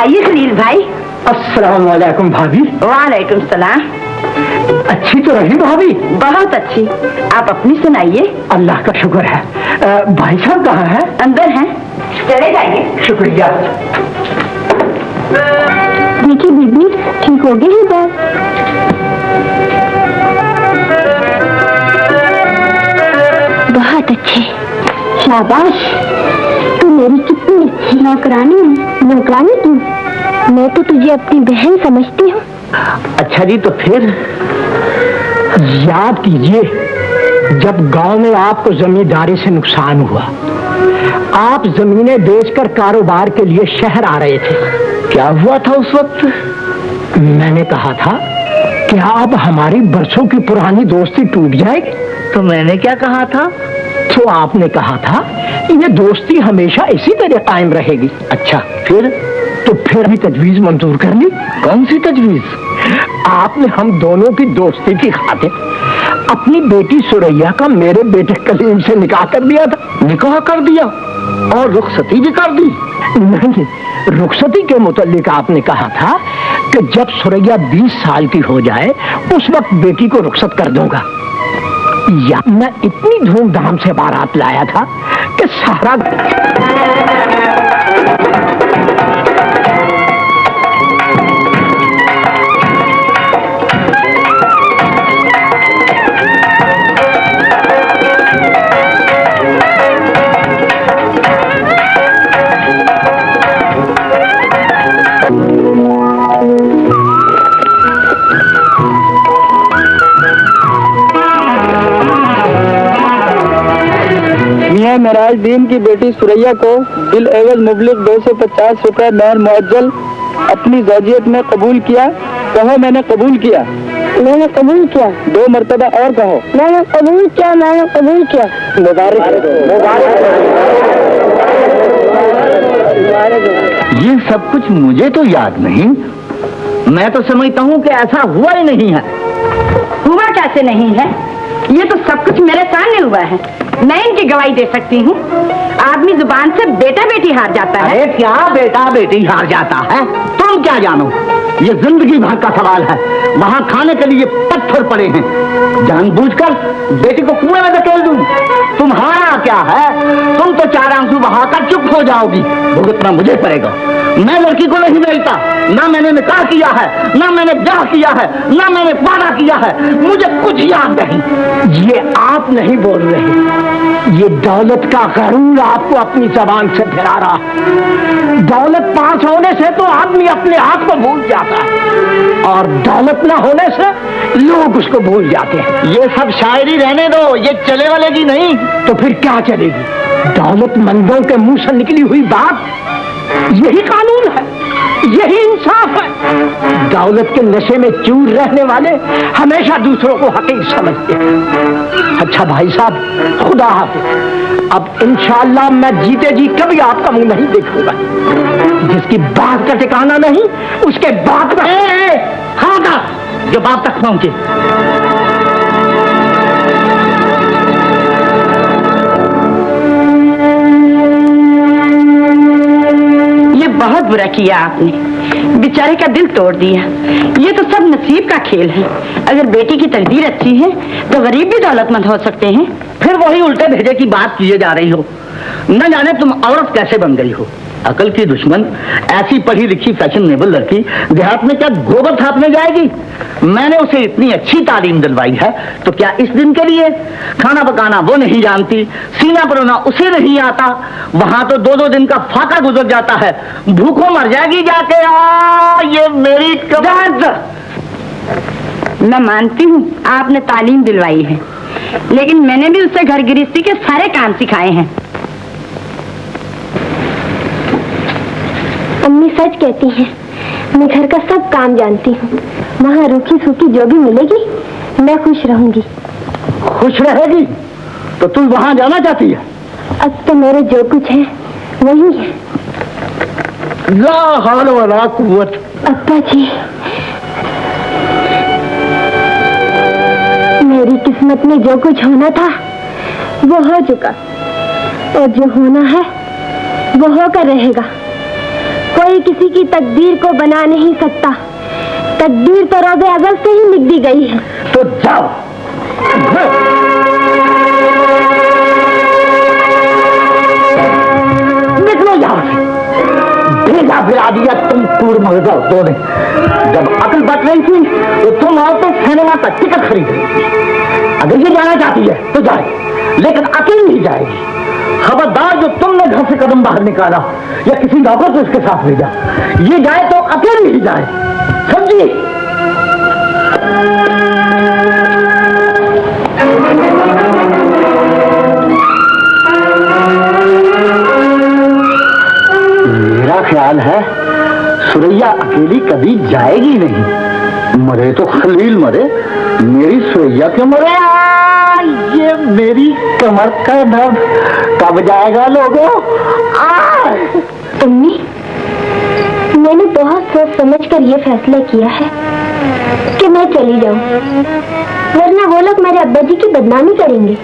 आइए खलील भाई। अस्सलाम वालेकुम भाभी। वालेकुम सलाम। अच्छी तो रही भाभी? बहुत अच्छी। आप अपनी सुनाइए। अल्लाह का शुक्र है। भाई साहब कहाँ है? अंदर हैं, चले जाइए। शुक्रिया। देखिए बीबी, ठीक हो गई है बात? बहुत अच्छे, शाबाश। तू मेरी कितनी अच्छी नौकरानी है। नौकरानी तू? मैं तो तुझे अपनी बहन समझती हूँ। अच्छा जी, तो फिर याद कीजिए, जब गांव में आपको जमींदारी से नुकसान हुआ, आप जमीनें बेचकर कारोबार के लिए शहर आ रहे थे। क्या हुआ था उस वक्त? मैंने कहा था कि अब हमारी बरसों की पुरानी दोस्ती टूट जाएगी। तो मैंने क्या कहा था? तो आपने कहा था ये दोस्ती हमेशा इसी तरह कायम रहेगी। अच्छा, फिर? तो फिर भी तजवीज मंजूर कर ली। कौन सी तजवीज? आपने हम दोनों की दोस्ती की खातिर अपनी बेटी सुरैया का मेरे बेटे कलीम से निकाह कर दिया था। निकाह कर दिया और रुखसती भी कर दी? नहीं, रुखसती के मुतालिक आपने कहा था कि जब सुरैया 20 साल की हो जाए उस वक्त बेटी को रुखसत कर दूंगा। या मैं इतनी धूमधाम से बारात लाया था कि सारा मेराजदीन की बेटी सुरैया को बिल एवज मुबलिग 250 रुपए मेहर मुअज्जल अपनी ज़ौजियत में कबूल किया। कहो मैंने कबूल किया। मैंने कबूल किया। 2 मर्तबा और कहो। मैंने कबूल किया। मैंने कबूल किया। मुबारक। ये सब कुछ मुझे तो याद नहीं। मैं तो समझता हूँ कि ऐसा हुआ ही नहीं है। हुआ कैसे नहीं है? ये तो सब कुछ मेरे सामने हुआ है। मैं इनकी गवाही दे सकती हूँ। आदमी जुबान से बेटा बेटी हार जाता है। अरे क्या बेटा बेटी हार जाता है? तुम क्या जानो, ये जिंदगी भर का सवाल है। वहाँ खाने के लिए पत्थर पड़े हैं, जानबूझकर बेटी को कुएं में धकेल दूं? तुम्हारा क्या है, तुम तो 4 आंसू बहाकर चुप हो जाओगी। भुगतना मुझे पड़ेगा। मैं लड़की को नहीं बेचता, ना मैंने निकाह किया है, ना मैंने ब्याह किया है, ना मैंने वादा किया है। मुझे कुछ याद नहीं। ये आप नहीं बोल रहे, ये दौलत का गरूर आपको अपनी जबान से फिरा रहा। दौलत पास होने से तो आदमी अपने आप को भूल जाता है और दौलत न होने से लोग उसको भूल जाते हैं। ये सब शायरी रहने दो, ये चले वालेगी नहीं। तो फिर क्या चलेगी? दौलतमंदों के मुंह से निकली हुई बात, यही कानून है, यही इंसाफ है। दौलत के नशे में चूर रहने वाले हमेशा दूसरों को हकीर समझते हैं। अच्छा भाई साहब, खुदा हाफिज। अब इंशाअल्लाह मैं जीते जी कभी आपका मुंह नहीं देखूंगा। जिसकी बात का ठिकाना नहीं, उसके बात का खबरदार जो बाप तक पहुंचे। बहुत बुरा किया आपने, बेचारे का दिल तोड़ दिया। ये तो सब नसीब का खेल है। अगर बेटी की तकदीर अच्छी है तो गरीब भी दौलतमंद हो सकते हैं। फिर वही उल्टे भेजे की बात किए जा रही हो। न जाने तुम औरत कैसे बन गई हो, अकल की दुश्मन। ऐसी पढ़ी लिखी फैशनेबल लड़की देहात में क्या गोबर थापने जाएगी? मैंने उसे इतनी अच्छी तालीम दिलवाई है तो क्या इस दिन के लिए? खाना पकाना वो नहीं जानती, सीना परोना उसे नहीं आता। वहां तो 2-2 दिन का फाका गुजर जाता है, भूखों मर जाएगी जाके। ये मेरी मैं मानती हूँ आपने तालीम दिलवाई है, लेकिन मैंने भी उसे घर गृहस्थी के सारे काम सिखाए हैं। अम्मी सच कहती हैं, मैं घर का सब काम जानती हूँ। वहाँ रूखी सूखी जो भी मिलेगी मैं खुश रहूंगी। खुश रहेगी तो तू वहाँ जाना चाहती है? अब तो मेरे जो कुछ है वही है। ला हौल वला कुव्वत। अब्बा जी, मेरी किस्मत में जो कुछ होना था वो हो चुका, और जो होना है वो होकर रहेगा। कोई किसी की तकदीर को बना नहीं सकता। तकदीर तो रोज़े अज़ल से ही लिख दी गई है। तो जाओ। निकलो यहाँ से। भेजा फिरा दिया तुम कूड़ मगजा दो ने। जब अकल बच रही थी तो तुम आओ तो सिनेमा का टिकट खरीदे। अगर ये जाना चाहती है तो जाए, लेकिन अकेली ही जाएगी। खबरदार, जो तुमने घर से कदम बाहर निकाला या किसी नौकर को उसके साथ भेजा, ये जाए तो अकेली ही जाए, समझी? मेरा ख्याल है सुरैया अकेली कभी जाएगी नहीं। मरे तो खलील मरे, मेरी सुरैया क्यों मरे? ये मेरी कमर का दर्द कब जाएगा लोगों? अम्मी, मैंने बहुत सोच समझ कर ये फैसला किया है कि मैं चली जाऊं, वरना वो लोग मेरे अब्बा जी की बदनामी करेंगे।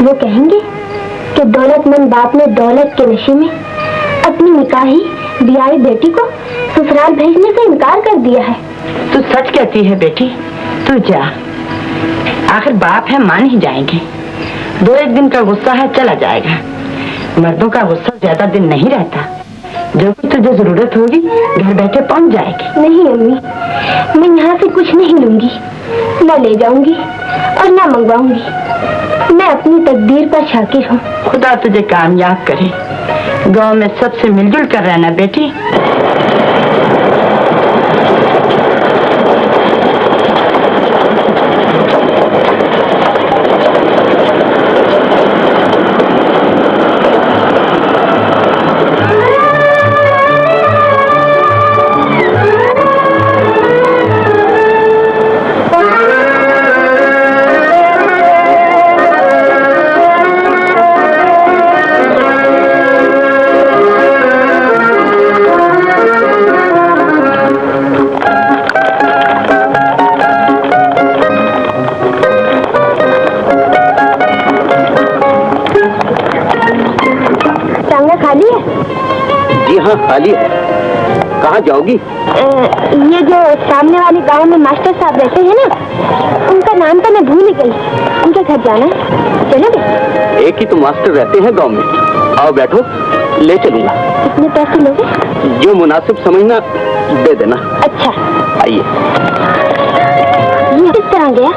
वो कहेंगे कि दौलतमंद बाप ने दौलत के नशे में अपनी निकाही ब्याही बेटी को ससुराल भेजने से इनकार कर दिया है। तू सच कहती है बेटी, तू जा। आखिर बाप है, मान ही जाएंगे। 2-1 दिन का गुस्सा है, चला जाएगा। मर्दों का गुस्सा ज्यादा दिन नहीं रहता। जो कुछ तुझे जरूरत होगी घर बैठे पहुंच जाएगी। नहीं अम्मी, मैं यहाँ से कुछ नहीं लूंगी, न ले जाऊंगी और न मंगवाऊंगी। मैं अपनी तकदीर पर शाकिर हूँ। खुदा तुझे कामयाब करे। गांव में सबसे मिलजुल कर रहना बेटी। खाली है। कहाँ जाओगी? ये जो सामने वाले गांव में मास्टर साहब रहते हैं ना, उनका नाम तो मैं भूल ही गई। उनके घर जाना है, चलोगे? एक ही तो मास्टर रहते हैं गांव में। आओ बैठो, ले चलूंगा। कितने पैसे लोगे? जो मुनासिब समझना दे देना। अच्छा, आइए। ये किस तरह गया?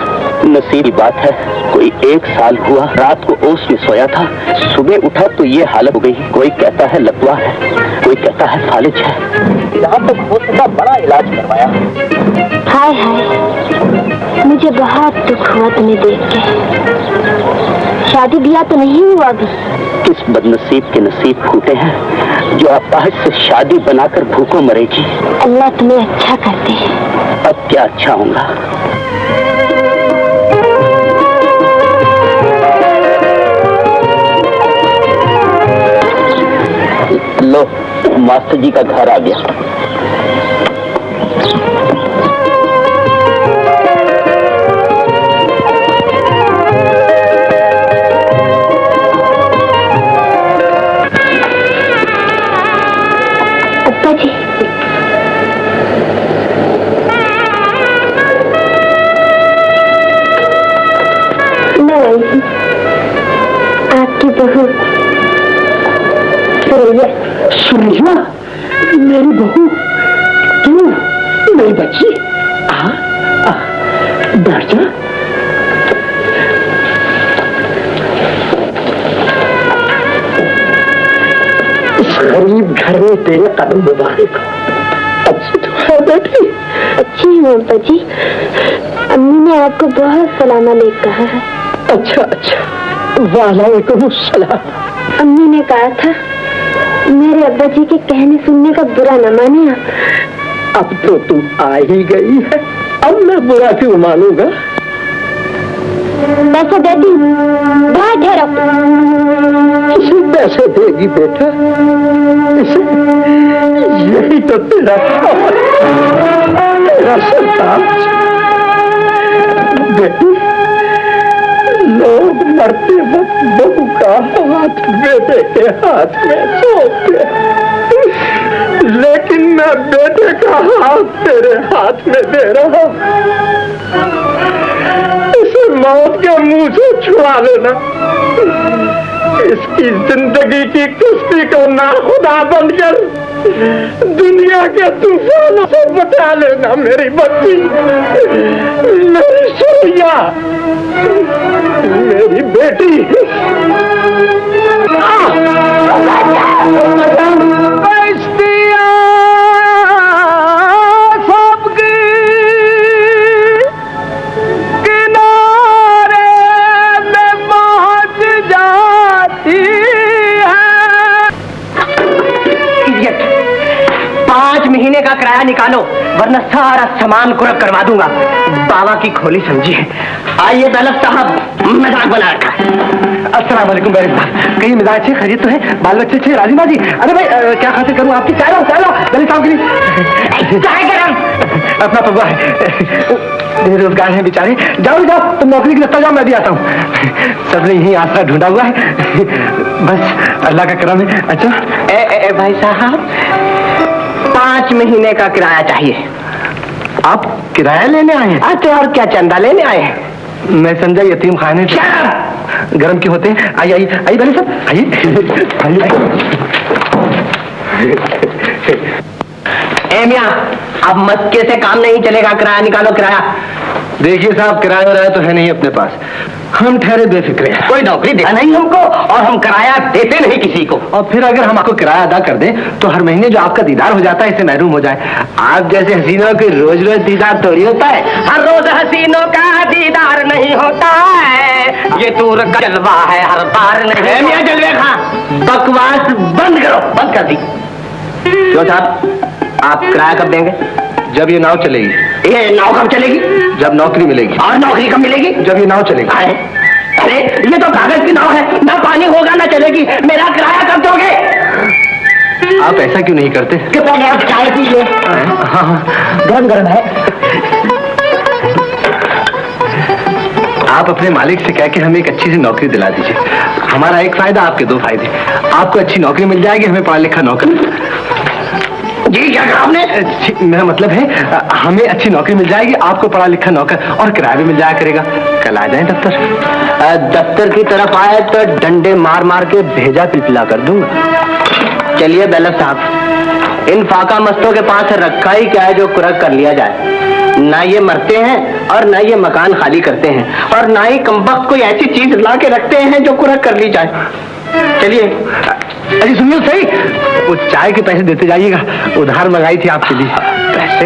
नसीब की बात है, कोई 1 साल हुआ रात को ओस में सोया था, सुबह उठा तो ये हालत हो गई। कोई कहता है लकवा है, कोई कहता है फालिज है। यहाँ तक हो सका बड़ा इलाज करवाया। हाय हाय, मुझे बहुत दुख हुआ तुम्हें देख के। शादी ब्याह तो नहीं हुआ अभी? किस बदनसीब के नसीब फूटे हैं जो अपाहिज से शादी बनाकर भूखों मरेगी। अल्लाह तुम्हें अच्छा करते हैं। अब क्या अच्छा होगा? लो, मास्टर जी का घर आ गया। अब्बा जी, मैं आई हूँ, आपकी बहू सुरैया। सुरैया, मेरी बहू, तू मेरी बच्ची, बैठ जा। इस गरीब घर में तेरे कदम मुबारक। अच्छी तो है बेटी? अच्छी हूँ अब्बा जी। अम्मी ने आपको बहुत सलाम अलैकुम कहा है। अच्छा अच्छा, वालेकुम सलाम। अम्मी ने कहा था मेरे अब्बा जी के कहने सुनने का बुरा न माने आप। अब तो तू आ ही गई है, अब मैं बुरा क्यों मानूंगा? पैसे दे दी, बहुत ढेर। किसी पैसे देगी बेटा? इसे यही तो तेरा सरकार। बेटी, लोग मरते वक्त बहू का हाथ बेटे के हाथ में सौंपते, लेकिन मैं बेटे का हाथ तेरे हाथ में दे रहा हूं, इसे मौत के मुंह से छुड़ा लेना, इसकी जिंदगी की किस्ती को नाखुदा बनकर दुनिया के तूफानों से बचा लेना मेरी बच्ची, मेरी सुरैया, मेरी बेटी। महीने का किराया निकालो वरना सारा सामान कुरक करवा दूंगा। बाबा की खोली समझिए। आइए दौलत साहब, मजाक बना रखा है। अस्सलाम वालेकुम बैरिस साहब, कहीं मिजाज अच्छे, खरीद तो है, बाल बच्चे अच्छे, राजीमा जी। अरे भाई क्या खातिर करूं आपकी? चाय लो दौलत साहब के लिए चाय गरम। अपना पगवा है, बेरोजगार है बेचारे। जाओ तुम नौकरी की लगता जाओ, मैं भी आता हूँ। सबने यही आसरा ढूंढा हुआ है, बस अल्लाह का करम है। अच्छा भाई साहब, 5 महीने का किराया चाहिए। आप किराया लेने आए हैं? अच्छा, और क्या चंदा लेने आए हैं? मैं समझा यतीम खाने गरम क्यों होते हैं। आइए आइए आइए भाई साहब, आइए ए मियां, अब मक्के से काम नहीं चलेगा, किराया निकालो किराया। देखिए साहब, किराया तो है नहीं अपने पास, हम ठहरे बेफिक्रे हैं। कोई नौकरी देता नहीं हमको और हम किराया देते नहीं किसी को। और फिर अगर हम आपको किराया अदा कर दें तो हर महीने जो आपका दीदार हो जाता है इससे महरूम हो जाए। आप जैसे हसीनों के रोज रोज दीदार थोड़ी होता है। हर रोज हसीनों का दीदार नहीं होता है, ये दूर का जलवा है, हर बार नहीं। मियां जलवे खा, बकवास बंद करो, बंद कर दी। क्यों साहब, आप किराया कब देंगे? जब ये नाव चलेगी। ये नाव कब चलेगी? जब नौकरी मिलेगी। और नौकरी कब मिलेगी? जब ये नाव चलेगी। अरे ये तो कागज की नाव है, ना पानी होगा ना चलेगी। मेरा किराया कब दोगे? आप ऐसा क्यों नहीं करते कि पहले आप चाय पीजिए। हाँ, गरम गरम है। आप अपने मालिक से कह के हमें एक अच्छी सी नौकरी दिला दीजिए। हमारा एक फायदा, आपके 2 फायदे। आपको अच्छी नौकरी मिल जाएगी, हमें पढ़ा लिखा नौकर। जी क्या कहा आपने? मेरा मतलब है हमें अच्छी नौकरी मिल जाएगी, आपको पढ़ा लिखा नौकर, और किराया भी मिल जाया करेगा। कल आ जाएं दफ्तर। दफ्तर की तरफ आए तो डंडे मार मार के भेजा पिलपिला कर दूंगा। चलिए बेलर साहब, इन फाका मस्तों के पास रखा ही क्या है जो कुरक कर लिया जाए। ना ये मरते हैं और ना ये मकान खाली करते हैं, और ना ही कमबख्त कोई ऐसी चीज ला के रखते हैं जो कुरक कर ली जाए। चलिए। अरे सुनिए सही, वो चाय के पैसे देते जाइएगा, उधार मंगाई थी आपके लिए। पैसे?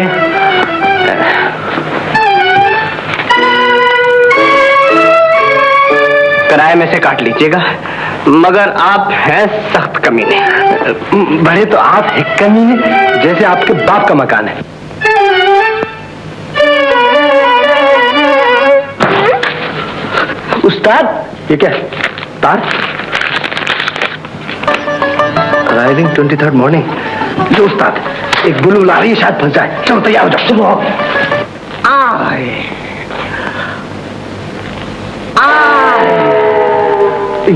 किराए में से काट लीजिएगा, मगर आप हैं सख्त कमीने। बड़े तो आप हैं कमीने, जैसे आपके बाप का मकान है। उस्ताद, ये क्या तार? Rising 23rd morning. जो उस्ताद, एक बुलबुल आ रही है, शायद फंस जाए। चलो तैयार हो जाओ। चलो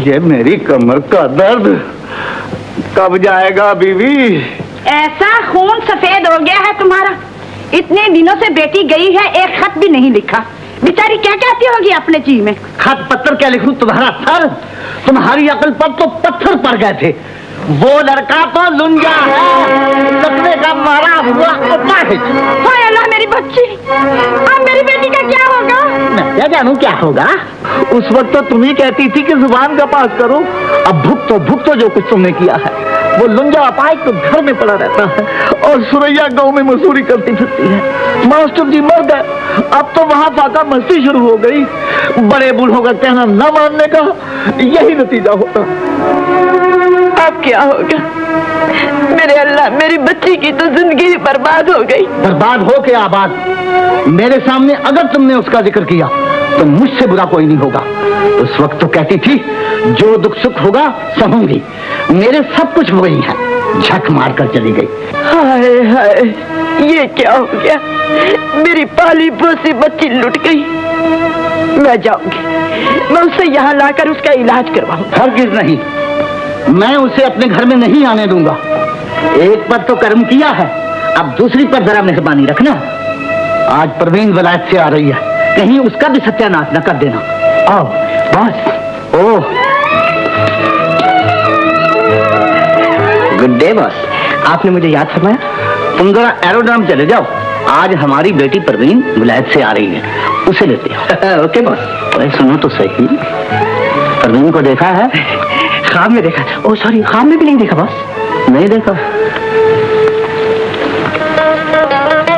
ये मेरी कमर का दर्द कब जाएगा बीवी? ऐसा खून सफेद हो गया है तुम्हारा, इतने दिनों से बेटी गई है, एक खत भी नहीं लिखा। बेचारी क्या कहती होगी अपने जी में? खत पत्थर क्या लिखूं? तुम्हारा सर, तुम्हारी अकल पर तो पत्थर पड़ गए थे। वो लड़का तो लुंजा है, लकड़े का मारा हुआ अपाहिज। हाय अल्लाह, मेरी बच्ची, अब मेरी बेटी का क्या होगा? मैं क्या जानूं क्या होगा? उस वक्त तो तुम ही कहती थी कि जुबान का पास करो। अब भुगतो जो कुछ तुमने किया है। वो लुंजा अपाहिज तो घर में पड़ा रहता है और सुरैया गांव में मजदूरी करती फिरती है। मास्टर जी मर गए, अब तो वहां फाका मस्ती शुरू हो गई। बड़े बूढ़ों का कहना न मानने का यही नतीजा होता। अब क्या होगा? मेरे अल्लाह, मेरी बच्ची की तो जिंदगी बर्बाद हो गई। बर्बाद हो के आबाद। मेरे सामने अगर तुमने उसका जिक्र किया तो मुझसे बुरा कोई नहीं होगा। उस वक्त तो कहती थी जो दुख सुख होगा सहूंगी। मेरे सब कुछ हो गई है, झक मार कर चली गई। हाय हाय, ये क्या हो गया? मेरी पाली पोसी बच्ची लुट गई। मैं जाऊंगी, मैं उसे यहाँ लाकर उसका इलाज करवाऊंगा। हरगिज नहीं, मैं उसे अपने घर में नहीं आने दूंगा। एक पर तो कर्म किया है, अब दूसरी पर जरा मेहरबानी रखना। आज परवीन विलायत से आ रही है, कहीं उसका भी सत्यानाश न कर देना। आओ boss. Oh good day boss, आपने मुझे याद फरमाया। तुम जरा एरोड्रम चले जाओ, आज हमारी बेटी परवीन विलायत से आ रही है, उसे लेते हो। Okay boss. अरे सुनो तो सही, परवीन को देखा है? ख्वाब में देखा। ओह सॉरी, ख्वाब में भी नहीं देखा बॉस। नहीं देखा?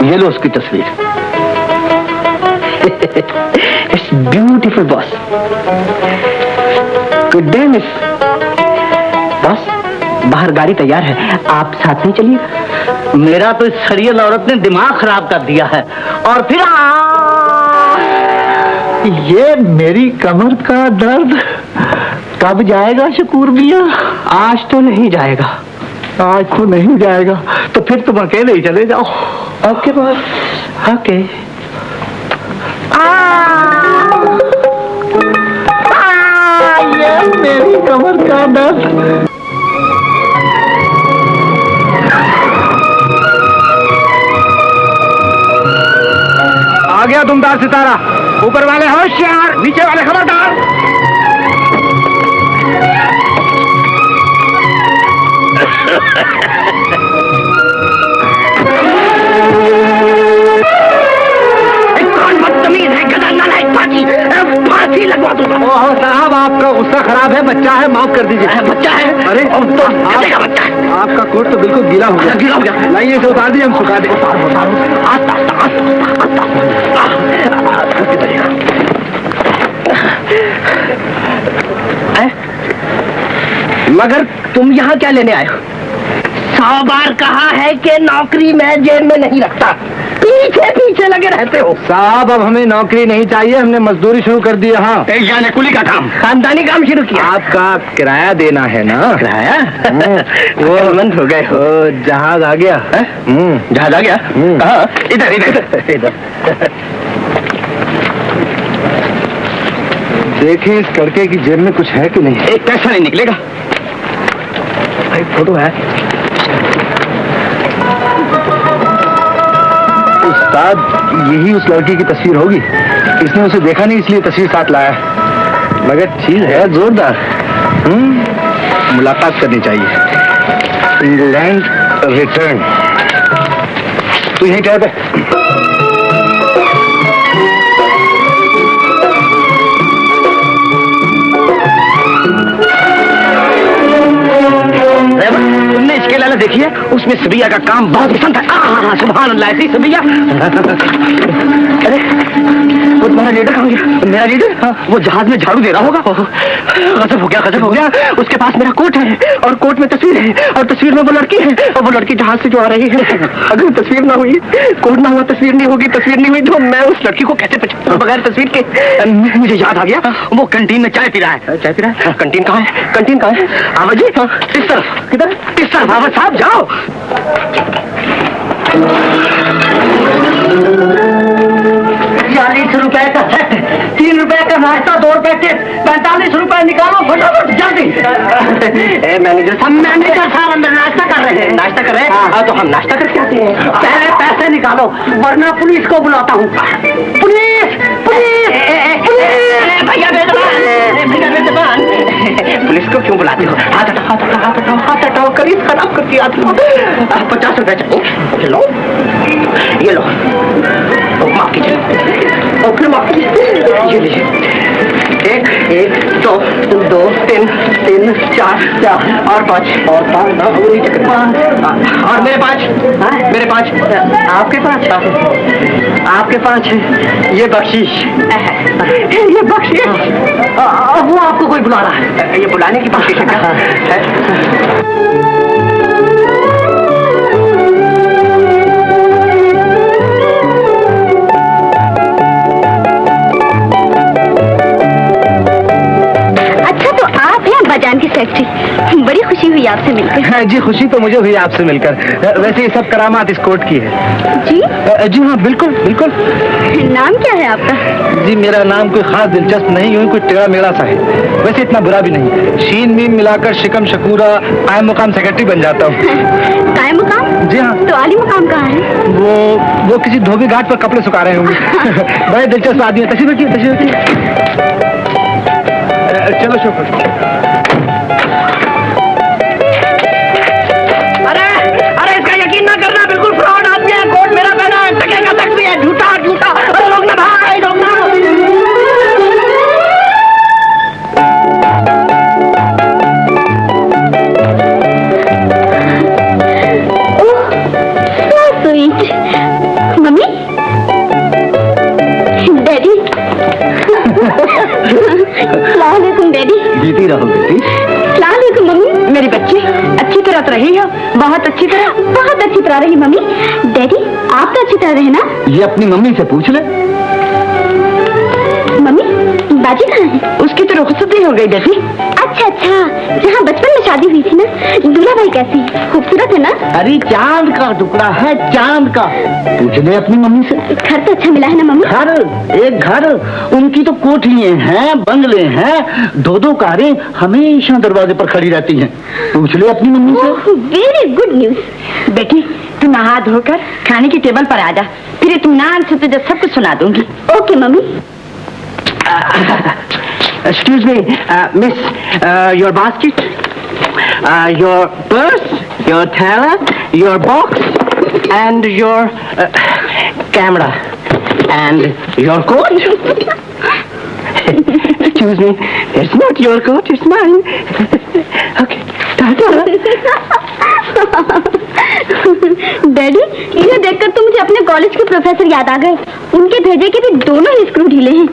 ये लो उसकी तस्वीर। It's beautiful boss. Good day miss. Boss बाहर गाड़ी तैयार है, आप साथ में चलिए। मेरा तो इस सरियल औरत ने दिमाग खराब कर दिया है। और फिर ये मेरी कमर का दर्द कब जाएगा शकूर मियां? आज तो नहीं जाएगा। आज तो नहीं जाएगा, तो फिर तुम अकेले ही चले जाओ। Okay boss, okay. ये मेरी कमर का दर्द। आ गया तुमदार सितारा। ऊपर वाले होशियार, नीचे वाले खबरदार। फांसी लगवा दूंगा। साहब आपका गुस्सा खराब है, बच्चा है, माफ कर दीजिए। बच्चा है? अरे तो बच्चा है। आपका कोट तो बिल्कुल गीला हो गया। गीला हो गया। लाइए इसे उतार दीजिए, हम सुखा दें। मगर तुम यहाँ क्या लेने आए हो? 100 बार कहा है कि नौकरी मैं जेब में नहीं रखता, पीछे पीछे लगे रहते हो। साहब अब हमें नौकरी नहीं चाहिए, हमने मजदूरी शुरू कर दी। हाँ, यानी कुली का काम, खानदानी काम शुरू किया। आपका किराया देना है ना? किराया? वो मंद हो गए हो। जहाज आ गया। जहाज आ गया? कहाँ? इधर इधर इधर। देखें इस लड़के की जेब में कुछ है कि नहीं। एक पैसा नहीं निकलेगा। भाई फोटो है। उस्ताद यही उस लड़की की तस्वीर होगी, इसने उसे देखा नहीं इसलिए तस्वीर साथ लाया, मगर चीज है जोरदार। मुलाकात करनी चाहिए। England return. तू यहीं क्या पे? तुमने इसके लाला देखी है? उसमें सबिया का काम बहुत पसंद है। सुभान अल्लाह, ऐसी सबिया। अरे वो तुम्हारा लीडर कहाँ गया? मेरा लीडर? हाँ, वो जहाज में झाड़ू दे रहा होगा। गजब हो गया, गजब हो गया। उसके पास मेरा कोट है और कोट में तस्वीर है और तस्वीर में वो लड़की है और वो लड़की जहाज से जो आ रही है। अगर तस्वीर ना हुई, कोट ना हुआ, तस्वीर नहीं होगी, तस्वीर नहीं हुई तो मैं उस लड़की को कैसे पहचानूं बगैर तस्वीर के? मुझे याद आ गया, वो कैंटीन में चाय पी रहा है। चाय पी रहा है? कैंटीन कहाँ है? कैंटीन कहाँ है? आवाज जी, इस तरफ। किधर? इस तरफ। आवाज साहब जाओ। 40 रुपए का सेट, 3 रुपए का नाश्ता, 2 रुपए के 45 रुपए निकालो फटाफट जल्दी। मैनेजर साहब अंदर नाश्ता कर रहे हैं। नाश्ता कर रहे हैं? हाँ, तो हम नाश्ता करके आते हैं। पहले पैसे निकालो वरना पुलिस को बुलाता हूँ। पुलिस पुलिस भैया बेजबान, पुलिस को क्यों बुलाते हो? हाथ हटाओ, हाथ हटाओ, हाथ हटाओ, हाथ हटाओ, करीब खराब करती आती हो। 50 रुपए चाहिए। लो ये लो, माफ कीजिए। ओके माफ कीजिए। ये लीजिए। 1 1 2 2 3 3 4 और 5 और 5 और मेरे 5 मेरे 5 आपके 5 आपके 5 ये बख्शीश, ये बख्शीश। वो आपको कोई बुला रहा है, ये बुलाने की बख्शीश है क्या? बजान की फैक्ट्री, बड़ी खुशी हुई आपसे मिलकर। हाँ जी, खुशी तो मुझे हुई आपसे मिलकर। वैसे ये सब करामात इस कोर्ट की है। जी जी हाँ, बिल्कुल बिल्कुल। नाम क्या है आपका? जी मेरा नाम कोई खास दिलचस्प नहीं, यूं कोई टेढ़ा मेढ़ा सा है, वैसे इतना बुरा भी नहीं। शीन मीम मिलाकर शिकम शकूरा कायम मुकाम सेक्रेटरी बन जाता हूँ। कायम मुकाम? जी हाँ। तो आली मुकाम कहाँ है? वो किसी धोबी घाट पर कपड़े सुखा रहे होंगे। बड़े दिलचस्प आदमी है। तशरीफ रखिए, तशरीफ रखिए। चलो शोफर। अरे इसका यकीन ना करना, बिल्कुल फ्रॉड आदमी है। कोर्ट मेरा बहना है, टकेगा तक भी है, झूठा झूठा। अरे लोग ना भाई, लोग ना। Mummy, daddy. सलाम अलैकुम डैडी। जीती रहो बेटी। सलाम अलैकुम मम्मी। मेरी बच्ची अच्छी तरह तो रही हो, बहुत अच्छी तरह। बहुत अच्छी तरह रही मम्मी। डैडी आप तो अच्छी तरह रहे ना? ये अपनी मम्मी से पूछ ले। मम्मी बाजी कहाँ है? उसकी तो रुखसती हो गई बेटी। अच्छा अच्छा, जहाँ बचपन में शादी हुई थी ना। दूल्हा भाई कैसी खूबसूरत है ना? अरे चांद का टुकड़ा है, चांद का। पूछ ले अपनी मम्मी से। घर तो अच्छा मिला है ना मम्मी? घर, एक घर। उनकी तो कोठियां हैं, बंगले हैं, दो दो कारें हमेशा दरवाजे पर खड़ी रहती हैं। पूछ ले अपनी मम्मी से। Very good news. बेटी तू नहा धोकर खाने की टेबल पर आ जा, फिर इत्मीनान से तुझे सब कुछ सुना दूंगी। Okay mummy. Excuse me, miss, your basket, your purse, your thaler, your box, and your camera, and your coat. Excuse me, it's not your coat, it's mine. Okay, ta-ta. Daddy इन्हें देखकर तो मुझे अपने कॉलेज के professor याद आ गए। उनके भेजे के भी दोनों ही स्क्रू ढीले हैं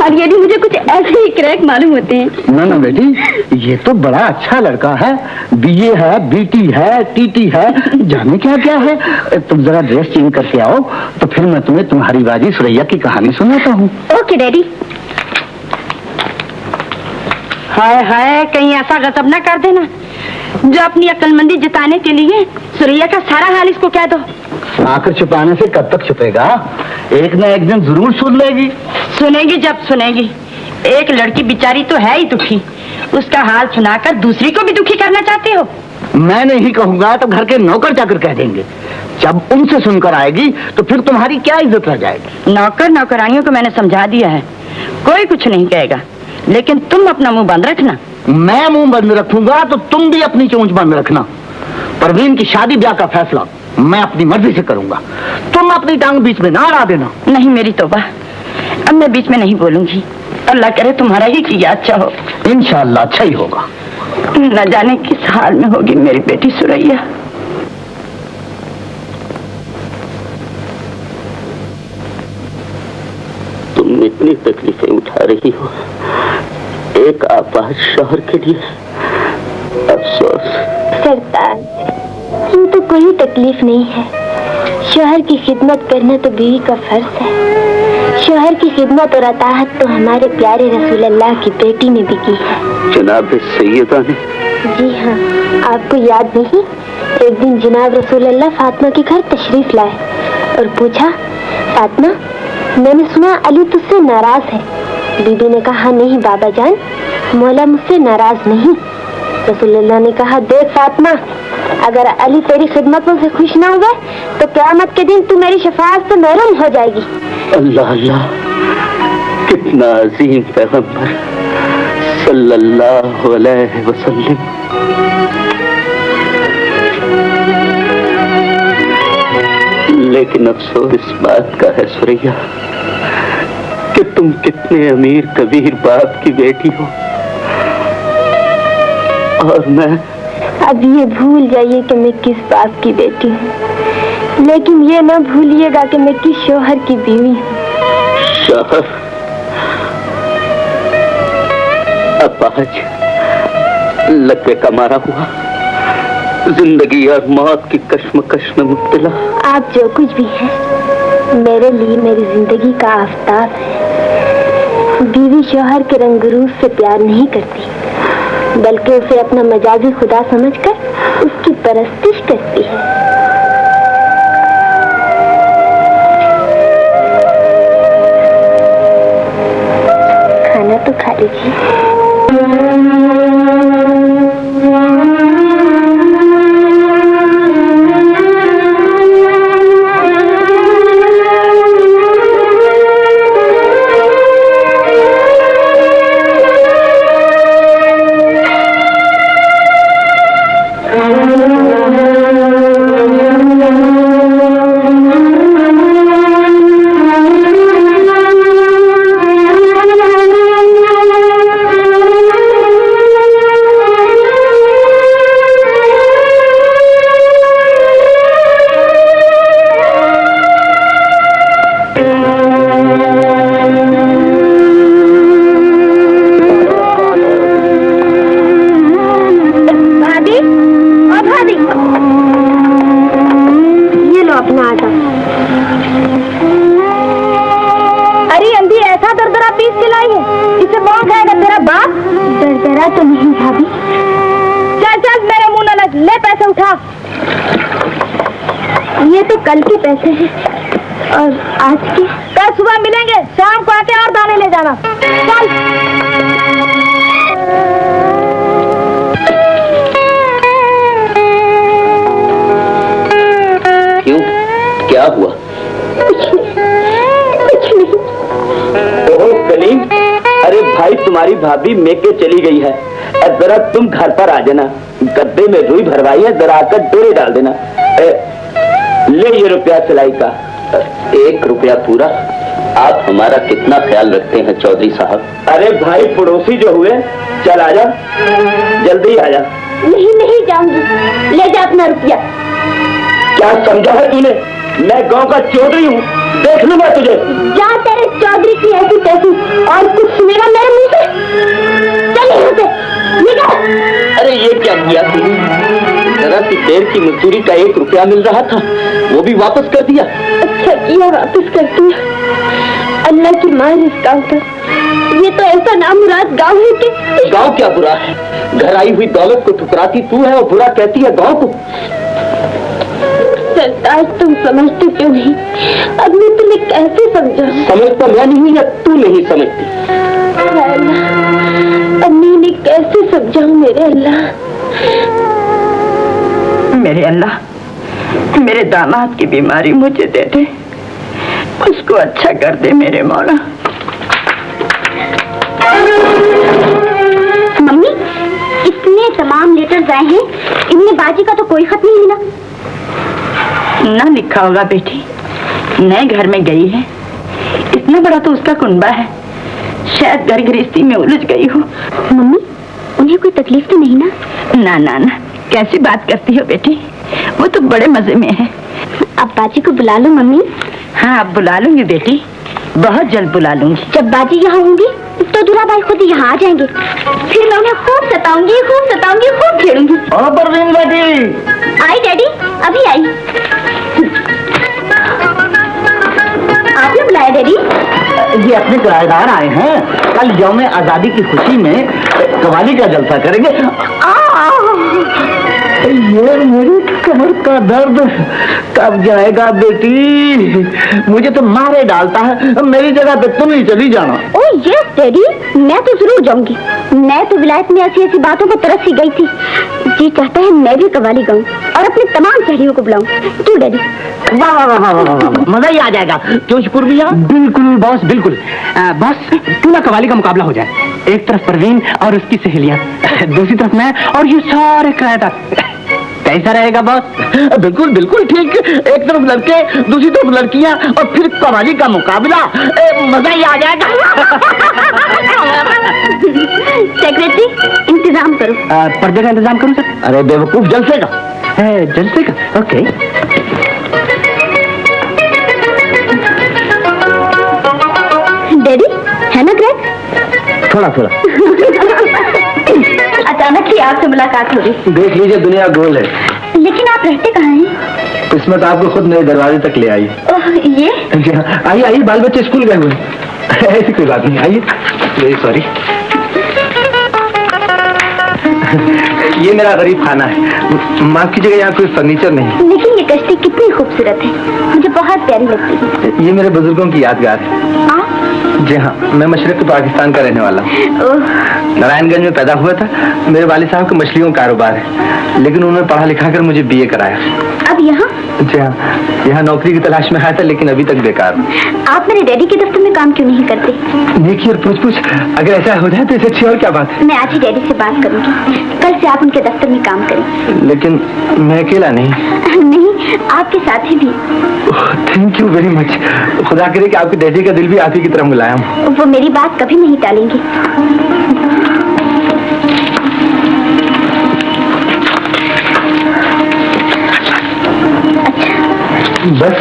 और ये भी मुझे कुछ ऐसे ही क्रैक मालूम होते हैं। ना ना बेटी, ये तो बड़ा अच्छा लड़का है। बीए है, बीटी है, टीटी है, जाने क्या क्या है। तुम जरा ड्रेस चेंज करके आओ तो फिर मैं तुम्हें तुम्हारी बाजी सुरैया की कहानी सुनाता हूँ। Okay daddy. हाय हाय, कहीं ऐसा गजब ना कर देना जो अपनी अक्लमंदी जिताने के लिए सुरैया का सारा हाल इसको कह दो। आकर छुपाने से कब तक छुपेगा? एक ना एक दिन जरूर सुन लेगी। सुनेगी जब सुनेगी। एक लड़की बेचारी तो है ही दुखी, उसका हाल सुनाकर दूसरी को भी दुखी करना चाहते हो? मैं नहीं कहूंगा तो घर के नौकर चाकर कह देंगे। जब उनसे सुनकर आएगी तो फिर तुम्हारी क्या इज्जत रह जाएगी? नौकर नौकरानियों को मैंने समझा दिया है, कोई कुछ नहीं कहेगा, लेकिन तुम अपना मुंह बंद रखना। मैं मुंह बंद रखूंगा तो तुम भी अपनी चोंच बंद रखना। परवीन की शादी ब्याह का फैसला मैं अपनी मर्जी से करूंगा, तुम अपनी टांग बीच में ना अड़ा देना। नहीं मेरी तौबा, अब मैं बीच में नहीं बोलूंगी। अल्लाह करे तुम्हारा ही किया अच्छा हो। इंशाअल्लाह अच्छा ही होगा। न जाने किस हाल में होगी मेरी बेटी सुरैया। तुम इतनी तकलीफें उठा रही हो एक आपात शौहर के लिए। अफसोस। सरताज, ये तो कोई तकलीफ नहीं है। शौहर की खिदमत करना तो बीवी का फर्ज है। शौहर की खिदमत और अताहत तो हमारे प्यारे रसूल अल्लाह की बेटी ने भी की है। जनाब सैयदा ने? जी हाँ, आपको याद नहीं? एक दिन जनाब रसूल अल्लाह फातिमा के घर तशरीफ लाए और पूछा, फातिमा मैंने सुना अली तुझसे नाराज है। बीबी ने कहा, नहीं बाबा जान, मौला मुझसे नाराज नहीं। रसूलुल्लाह ने कहा, देख फातिमा, अगर अली तेरी खिदमतों से खुश ना हुए तो क़यामत के दिन तू मेरी शफाअत से महरूम हो जाएगी। अल्लाह अल्लाह, कितना अजीम पैगंबर सल्लल्लाहु अलैहि वसल्लम। लेकिन अफसोस इस बात का है सुरैया कि तुम कितने अमीर कबीर बाप की बेटी हो और मैं। अब ये भूल जाइए कि मैं किस बाप की बेटी हूँ, लेकिन ये ना भूलिएगा कि मैं किस शौहर की बीवी हूँ। शौहर? अपाज, लकवे का मारा हुआ, जिंदगी और मौत की कश्मकश में मुब्तला। आप जो कुछ भी हैं, मेरे लिए मेरी जिंदगी का आफताब है। बीवी शौहर के रंग रूप से प्यार नहीं करती, बल्कि उसे अपना मजाजी खुदा समझकर उसकी परस्तिश करती है। खाना तो खा लीजिए। तो नहीं भाभी। चल चल मेरे मुंह न लग, ले पैसे उठा। ये तो कल के पैसे हैं और आज के कल सुबह मिलेंगे, शाम को आके और दाने ले जाना। चल। क्यों, क्या हुआ? कुछ नहीं। ओहो कलीम, अरे भाई तुम्हारी भाभी मेके चली गई है, जरा तुम घर पर आ जाना। गद्दे में रुई भरवाई है, जरा आकर डोरे डाल देना। ले ये रुपया सिलाई का। 1 रुपया पूरा। आप हमारा कितना ख्याल रखते हैं चौधरी साहब। अरे भाई पड़ोसी जो हुए, चल आजा, जल्दी आजा। नहीं नहीं जाऊंगी, ले जा अपना रुपया। क्या समझा है तूने? मैं गांव का चौधरी हूँ, देख लूंगा तुझे। जा तेरे चौधरी की ऐसी तैसी, और कुछ सुनेगा मेरे मुंह से? चल यहाँ से, निकल। अरे ये क्या किया तूने? जरा सी देर की मजदूरी का 1 रुपया मिल रहा था, वो भी वापस कर दिया। अच्छा किया वापस कर दिया। अल्लाह की मार इस गाँव पर। ये तो ऐसा नामुराद गाँव है कि। गाँव क्या बुरा है? घर आई हुई दौलत को ठुकराती तू है और बुरा कहती है गाँव को। सरताज तुम समझते क्यों नहीं? अब मैं तुम्हें कैसे समझाऊं? समझता मैं नहीं या तू नहीं समझती? अब मैं इन्हें कैसे समझाऊं मेरे अल्लाह? मेरे अल्लाह, मेरे दामाद की बीमारी मुझे दे दे, उसको अच्छा कर दे मेरे मौला। मम्मी, इतने तमाम लेटर्स आए हैं, इनमें बाजी का तो कोई खत नहीं मिला। ना लिखा होगा बेटी, नए घर में गई है, इतना बड़ा तो उसका कुनबा है, शायद घर गृहस्थी में उलझ गई हो। मम्मी, उन्हें कोई तकलीफ तो नहीं ना? ना ना ना, कैसी बात करती हो बेटी, वो तो बड़े मजे में है। अब बाजी को बुला लो मम्मी। हाँ अब बुला लूंगी बेटी, बहुत जल्द बुला लूंगी। जब बाजी यहाँ होंगी तो दूल्हा भाई खुद यहाँ आ जाएंगे, फिर मैं उन्हें खूब सताऊंगी, खूब छेड़ूंगी। ओ परवीन बेटी। आई डैडी, अभी आई। आपने बुलाया डैडी? ये अपने किराएदार आए हैं, कल यौम आजादी की खुशी में कवाली का जलसा करेंगे। ये मेरी कमर का दर्द कब जाएगा बेटी? मुझे तो मारे डालता है, मेरी जगह पे तुम ही चली जाना। ओह यस डैडी, मैं तो जरूर जाऊंगी। मैं तो विलायत में ऐसी ऐसी बातों को तरस सी गई थी, जी चाहता है मैं भी कवाली गाऊं और अपने तमाम सहेलियों को बुलाऊं। क्यों डैडी? वाह वाह वाह वाह वाह, मजा ही आ जाएगा। क्यों शुक्र भैया? बिल्कुल बॉस, बिल्कुल। बॉस, क्यों ना कवाली का मुकाबला हो जाए। एक तरफ परवीन और उसकी सहेलियां, दूसरी तरफ मैं और ये सारे किराएदार। कैसा रहेगा बॉस? बिल्कुल बिल्कुल ठीक। एक तरफ लड़के, दूसरी तरफ लड़कियां और फिर कवाली का मुकाबला, मजा ही आ जाएगा। सेक्रेटरी, इंतजाम करो। पर्दे का इंतजाम करूं सर? अरे बेवकूफ, जलसे का। जलसे का, ओके। डैडी, है ना ग्रेट? थोड़ा थोड़ा। अचानक ही आपसे मुलाकात हो गई। देख लीजिए दुनिया गोल है, लेकिन आप रहते कहाँ हैं? किस्मत आपको खुद मेरे दरवाजे तक ले आई। ओह ये? आइए आइए, बाल बच्चे स्कूल गए हुए। ऐसी कोई बात नहीं, आइए। Very sorry. ये मेरा गरीब खाना है, माफ कीजिएगा यहाँ कोई फर्नीचर नहीं। लेकिन ये कश्ती कितनी खूबसूरत है, मुझे बहुत प्यारी लगती है। ये मेरे बुजुर्गों की यादगार है। जी हाँ, मैं मशरक़ पाकिस्तान का रहने वाला हूँ। नारायणगंज में पैदा हुआ था। मेरे वालिद साहब का मछलियों का कारोबार है, लेकिन उन्होंने पढ़ा लिखा कर मुझे BA कराया। अब यहाँ? जी हाँ, यहाँ नौकरी की तलाश में आया था, लेकिन अभी तक बेकार हूँ। आप मेरे डैडी के दफ्तर में काम क्यों नहीं करते? देखिए और पूछ अगर ऐसा हो जाए तो इससे अच्छी और क्या बात है। मैं आज ही डैडी से बात करूंगी, कल से आप उनके दफ्तर में काम करें। लेकिन मैं अकेला नहीं। नहीं, आपके साथी भी। Thank you very much. खुदा करे कि आपके डैडी का दिल भी आप ही की तरह मुलायम हो। वो मेरी बात कभी नहीं टालेंगे। बस।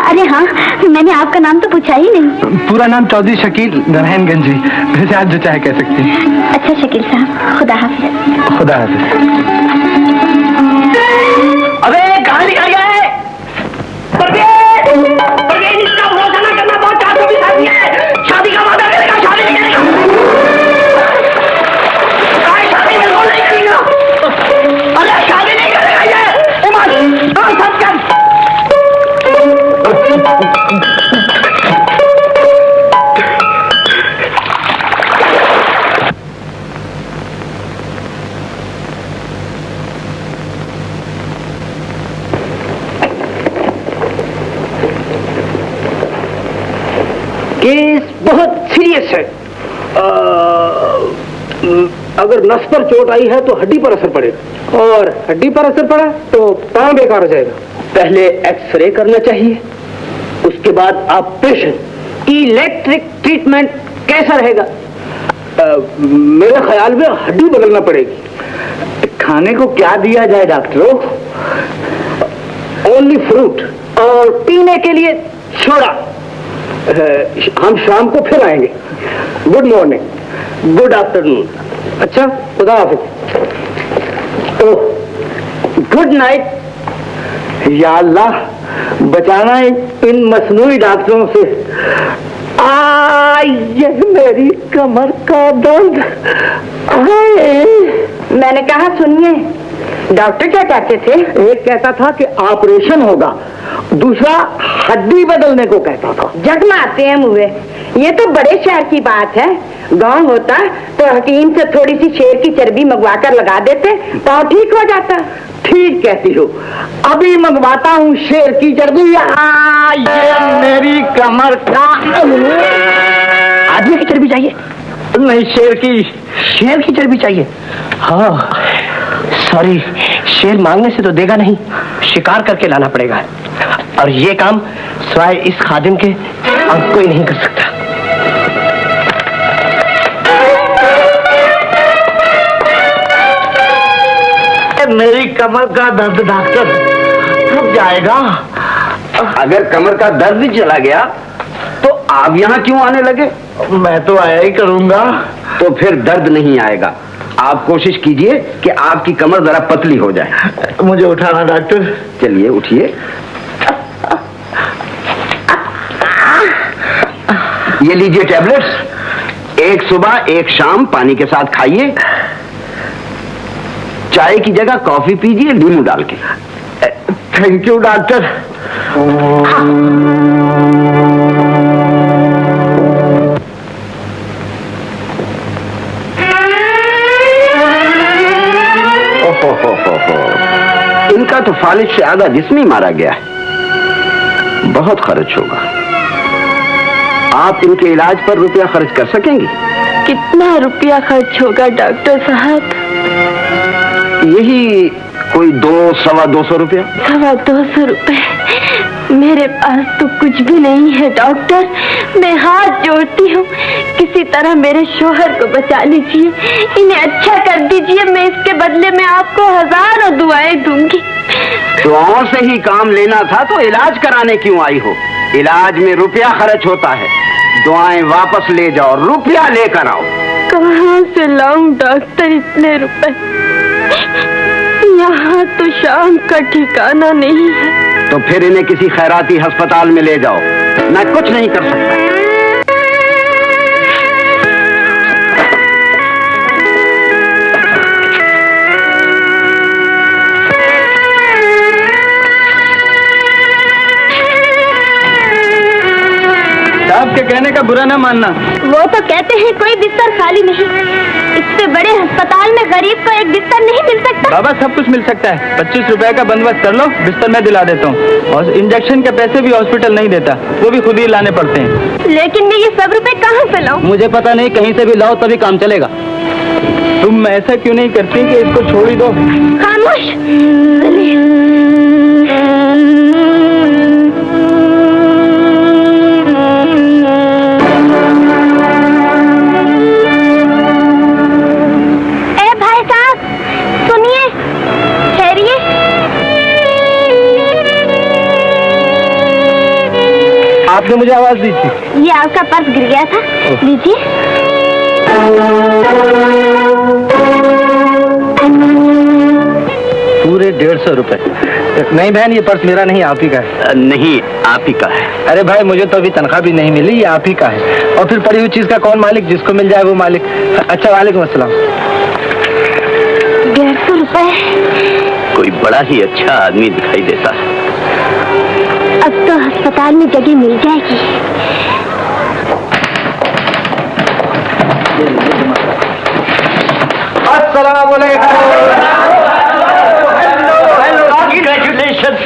अरे हाँ, मैंने आपका नाम तो पूछा ही नहीं। पूरा नाम चौधरी शकील नारायणगंजी, वैसे आप जो चाहे कह सकती हैं। अच्छा शकील साहब, खुदा हाफिज। खुदा हाफिज। अबे कहाँ निकल गया है? इसका भरोसा ना करना, बहुत चार भी शादी है। शादी का वादा करेगा, शादी नहीं करेगा। शादी बिल्कुल नहीं करेगा। अरे शादी नहीं करेगा ये। इमान, सच कर। केस बहुत सीरियस है। अगर नस पर चोट आई है तो हड्डी पर असर पड़ेगा, और हड्डी पर असर पड़ा तो पांव बेकार हो जाएगा। पहले एक्सरे करना चाहिए, उसके बाद ऑपरेशन। इलेक्ट्रिक ट्रीटमेंट कैसा रहेगा? मेरे ख्याल में हड्डी बदलना पड़ेगी। खाने को क्या दिया जाए डॉक्टरों? ओनली फ्रूट, और पीने के लिए सोडा। हम शाम को फिर आएंगे। Good morning. Good afternoon. अच्छा, खुदा हाफिज। Good night. या अल्लाह, बचाना है इन मसनूई डॉक्टरों से। यह मेरी कमर का दर्द। मैंने कहा सुनिए, डॉक्टर क्या कहते थे? एक कहता था कि ऑपरेशन होगा, दूसरा हड्डी बदलने को कहता था। जगमाते हैं मुझे। ये तो बड़े शहर की बात है। गांव होता तो हकीम से थोड़ी सी शेर की चर्बी मंगवा कर लगा देते, पाँव ठीक हो जाता। ठीक कहती हो, अभी मंगवाता हूँ शेर की चर्बी। ये मेरी कमर का। आदमी की चर्बी चाहिए? नहीं, शेर की। शेर की चर्बी चाहिए? हाँ सॉरी, शेर मांगने से तो देगा नहीं, शिकार करके लाना पड़ेगा। और ये काम सिवाय इस खादिम के और कोई नहीं कर सकता। मेरी कमर का दर्द डॉक्टर रुक जाएगा। अगर कमर का दर्द चला गया तो आप यहाँ क्यों आने लगे? मैं तो आया ही करूंगा। तो फिर दर्द नहीं आएगा। आप कोशिश कीजिए कि आपकी कमर जरा पतली हो जाए। मुझे उठाना डॉक्टर। चलिए उठिए। ये लीजिए टैबलेट्स, एक सुबह एक शाम पानी के साथ खाइए। चाय की जगह कॉफी पीजिए नींबू डाल के। Thank you doctor. इनका तो फालिज से आधा जिस्म ही मारा गया है। बहुत खर्च होगा। आप इनके इलाज पर रुपया खर्च कर सकेंगी? कितना रुपया खर्च होगा डॉक्टर साहब? यही कोई 200-225 रुपया। 200 रुपए? मेरे पास तो कुछ भी नहीं है डॉक्टर। मैं हाथ जोड़ती हूँ, किसी तरह मेरे शोहर को बचा लीजिए, इन्हें अच्छा कर दीजिए। मैं इसके बदले में आपको हजारों दुआएं दूंगी। दुआओं से ही काम लेना था तो इलाज कराने क्यों आई हो? इलाज में रुपया खर्च होता है। दुआएं वापस ले जाओ, रुपया लेकर आओ। कहाँ से लाऊं डॉक्टर इतने रुपए? यहाँ तो शाम का ठिकाना नहीं है। तो फिर इन्हें किसी खैराती अस्पताल में ले जाओ। मैं कुछ नहीं कर सकता। उनके कहने का बुरा ना मानना। वो तो कहते हैं कोई बिस्तर खाली नहीं। इतने बड़े अस्पताल में गरीब को एक बिस्तर नहीं मिल सकता। बाबा सब कुछ मिल सकता है। 25 रुपए का बंदोबस्त कर लो, बिस्तर मैं दिला देता हूँ। और इंजेक्शन के पैसे भी हॉस्पिटल नहीं देता, वो भी खुद ही लाने पड़ते हैं। लेकिन मैं ये सब रुपए कहाँ से लाऊं? मुझे पता नहीं, कहीं से भी लाओ तभी काम चलेगा। तुम ऐसा क्यों नहीं करती कि इसको छोड़ ही दो? खामोश। ए भाई साहब सुनिए, ठहरिए। आपने मुझे आवाज दी थी। ये आपका पर्स गिर गया था, लीजिए। पूरे 150 रुपए। नहीं बहन, ये पर्स मेरा नहीं, आप ही का है। नहीं, आप ही का है। अरे भाई, मुझे तो अभी तनख्वाह भी नहीं मिली, ये आप ही का है। और फिर पड़ी हुई चीज का कौन मालिक? जिसको मिल जाए वो मालिक। अच्छा, वालेकुम अस्सलाम। 150 रुपए। कोई बड़ा ही अच्छा आदमी दिखाई देता है। अब तो अस्पताल में जगह मिल जाएगी।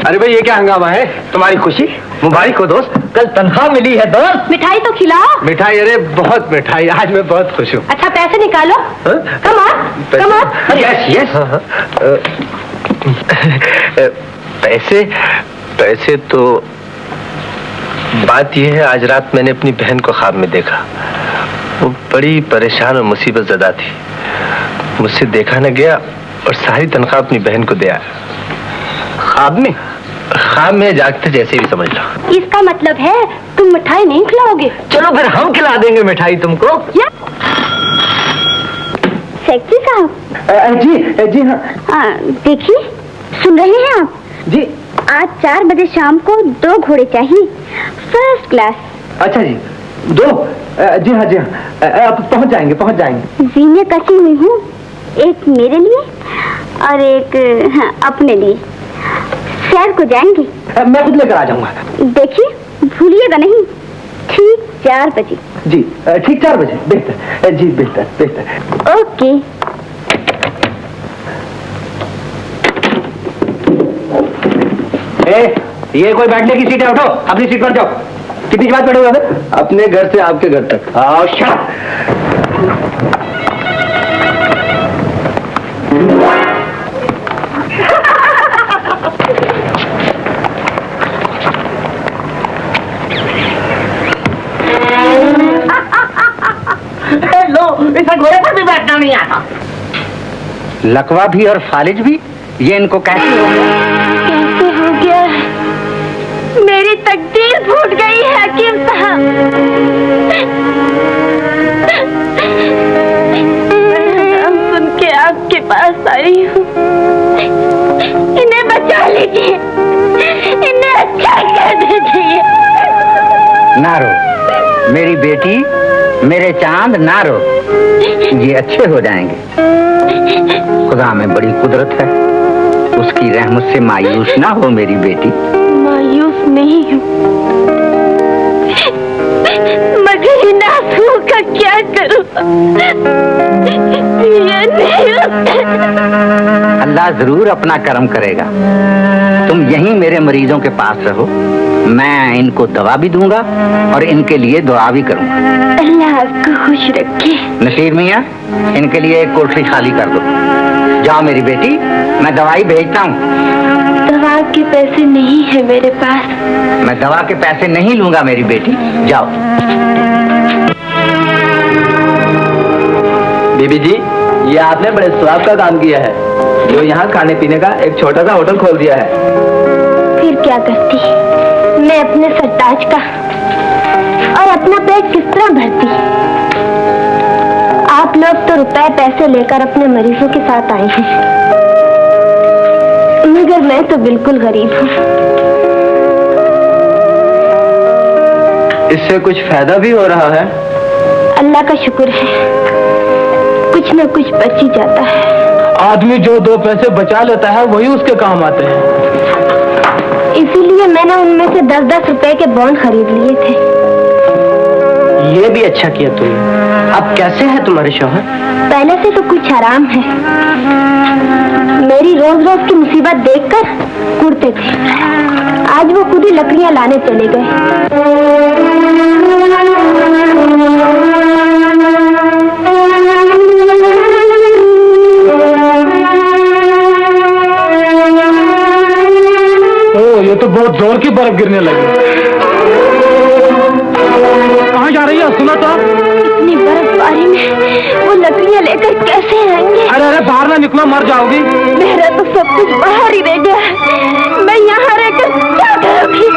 अरे भाई, ये क्या हंगामा है? तुम्हारी खुशी मुबारक हो दोस्त, कल तनख्वाह मिली है दोस्त। मिठाई तो खिलाओ। मिठाई? अरे बहुत मिठाई, आज मैं बहुत खुश हूँ। अच्छा पैसे निकालो। Come on. Yes yes. पैसे पैसे तो बात यह है, आज रात मैंने अपनी बहन को ख्वाब में देखा। वो बड़ी परेशान और मुसीबत ज़दा थी। मुझसे देखा न गया और सारी तनख्वाह अपनी बहन को दिया। ख्वाब में? ख्वाब में जागते जैसे भी समझ लो। इसका मतलब है तुम मिठाई नहीं खिलाओगे? चलो फिर हम खिला देंगे मिठाई तुमको। क्या? सेक्रेटरी साहब। जी जी हाँ। देखिए, सुन रहे हैं आप? जी। आज 4 बजे शाम को 2 घोड़े चाहिए, फर्स्ट क्लास। अच्छा जी, 2? जी हाँ जी हाँ, आप पहुंच जाएंगे। जीने कसी हुई हूँ, एक मेरे लिए और एक अपने लिए। शहर को जाएंगे? मैं खुद लेकर आ जाऊंगा। देखिए भूलिएगा नहीं, ठीक 4 बजे। जी ठीक 4 बजे। बेहतर जी, बेहतर। ओके। ये कोई बैठने की सीट है? उठो, अपनी सीट पर जाओ। कितनी बात बैठे हुए? अपने घर से आपके घर तक। आओ, शट। लो, इसे घोड़े पर भी बैठना नहीं आता। लकवा भी और फालिज भी, ये इनको कैसे हो गया? कैसे हो गया? मेरी तकदीर फूट गई है हकीम साहब। नाम सुन के आपके पास आई हूँ। इन्हें बचा लीजिए, इन्हें अच्छा कर दीजिए। ना रो मेरी बेटी, मेरे चांद, ना रो, ये अच्छे हो जाएंगे। खुदा में बड़ी कुदरत है, उसकी रहमत से मायूस ना हो मेरी बेटी। मायूस नहीं हूँ, मगर इन आंसुओं का क्या करूँ? ये नहीं होता। अल्लाह जरूर अपना करम करेगा। तुम यहीं मेरे मरीजों के पास रहो, मैं इनको दवा भी दूंगा और इनके लिए दुआ भी करूंगा। अल्लाह आपको खुश रखे। नसीर मियाँ, इनके लिए एक कोठरी खाली कर दो। जाओ मेरी बेटी, मैं दवाई भेजता हूँ। दवा के पैसे नहीं है मेरे पास। मैं दवा के पैसे नहीं लूंगा मेरी बेटी, जाओ। बीबी जी, ये आपने बड़े स्वाब का काम किया है, जो यहाँ खाने पीने का एक छोटा सा होटल खोल दिया है। फिर क्या करती मैं अपने सरताज का, और अपना पेट किस तरह भरती? आप लोग तो रुपए पैसे लेकर अपने मरीजों के साथ आए हैं, मगर मैं तो बिल्कुल गरीब हूँ। इससे कुछ फायदा भी हो रहा है? अल्लाह का शुक्र है, कुछ न कुछ बच ही जाता है। आदमी जो 2 पैसे बचा लेता है वही उसके काम आते हैं। इसीलिए मैंने उनमें से 10-10 रुपए के बॉन्ड खरीद लिए थे। ये भी अच्छा किया तुमने। अब कैसे है तुम्हारे शौहर? पहले से तो कुछ आराम है। मेरी रोज रोज की मुसीबत देखकर कुड़ते थे। आज वो खुद ही लकड़ियां लाने चले गए। ये तो बहुत जोर की बर्फ गिरने लगी। कहाँ जा रही है? सुना तो। इतनी बर्फबारी में वो लकड़ियां लेकर कैसे आएंगे? अरे अरे बाहर ना निकलो, मर जाओगी। मेरा तो सब कुछ बाहर ही रह गया है। मैं यहाँ रहकर क्या करूँगी?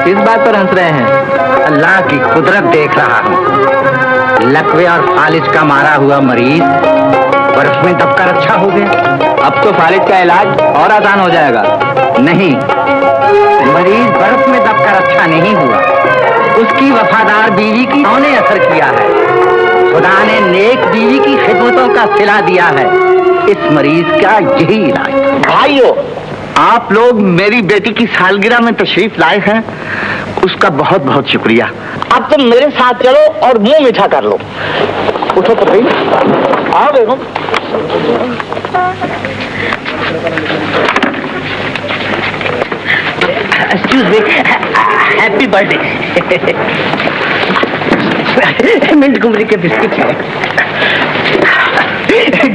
किस बात पर हंस रहे हैं? अल्लाह की कुदरत देख रहा हूँ। लकवे और फालिज का मारा हुआ मरीज बर्फ में दबकर अच्छा हो गया। अब तो फालिज का इलाज और आसान हो जाएगा। नहीं, मरीज बर्फ में दबकर अच्छा नहीं हुआ। उसकी वफादार बीवी की ने असर किया है। खुदा ने नेक बीवी की खिदमतों का सिला दिया है। इस मरीज का यही इलाज। भाइयों, आप लोग मेरी बेटी की सालगिरह में तशरीफ लाए हैं, उसका बहुत बहुत शुक्रिया। अब तुम मेरे साथ चलो और मुंह मीठा कर लो। उठो तो भाई, आओ बेगम। Excuse me, happy birthday. मिंट गुमरी के बिस्किट है,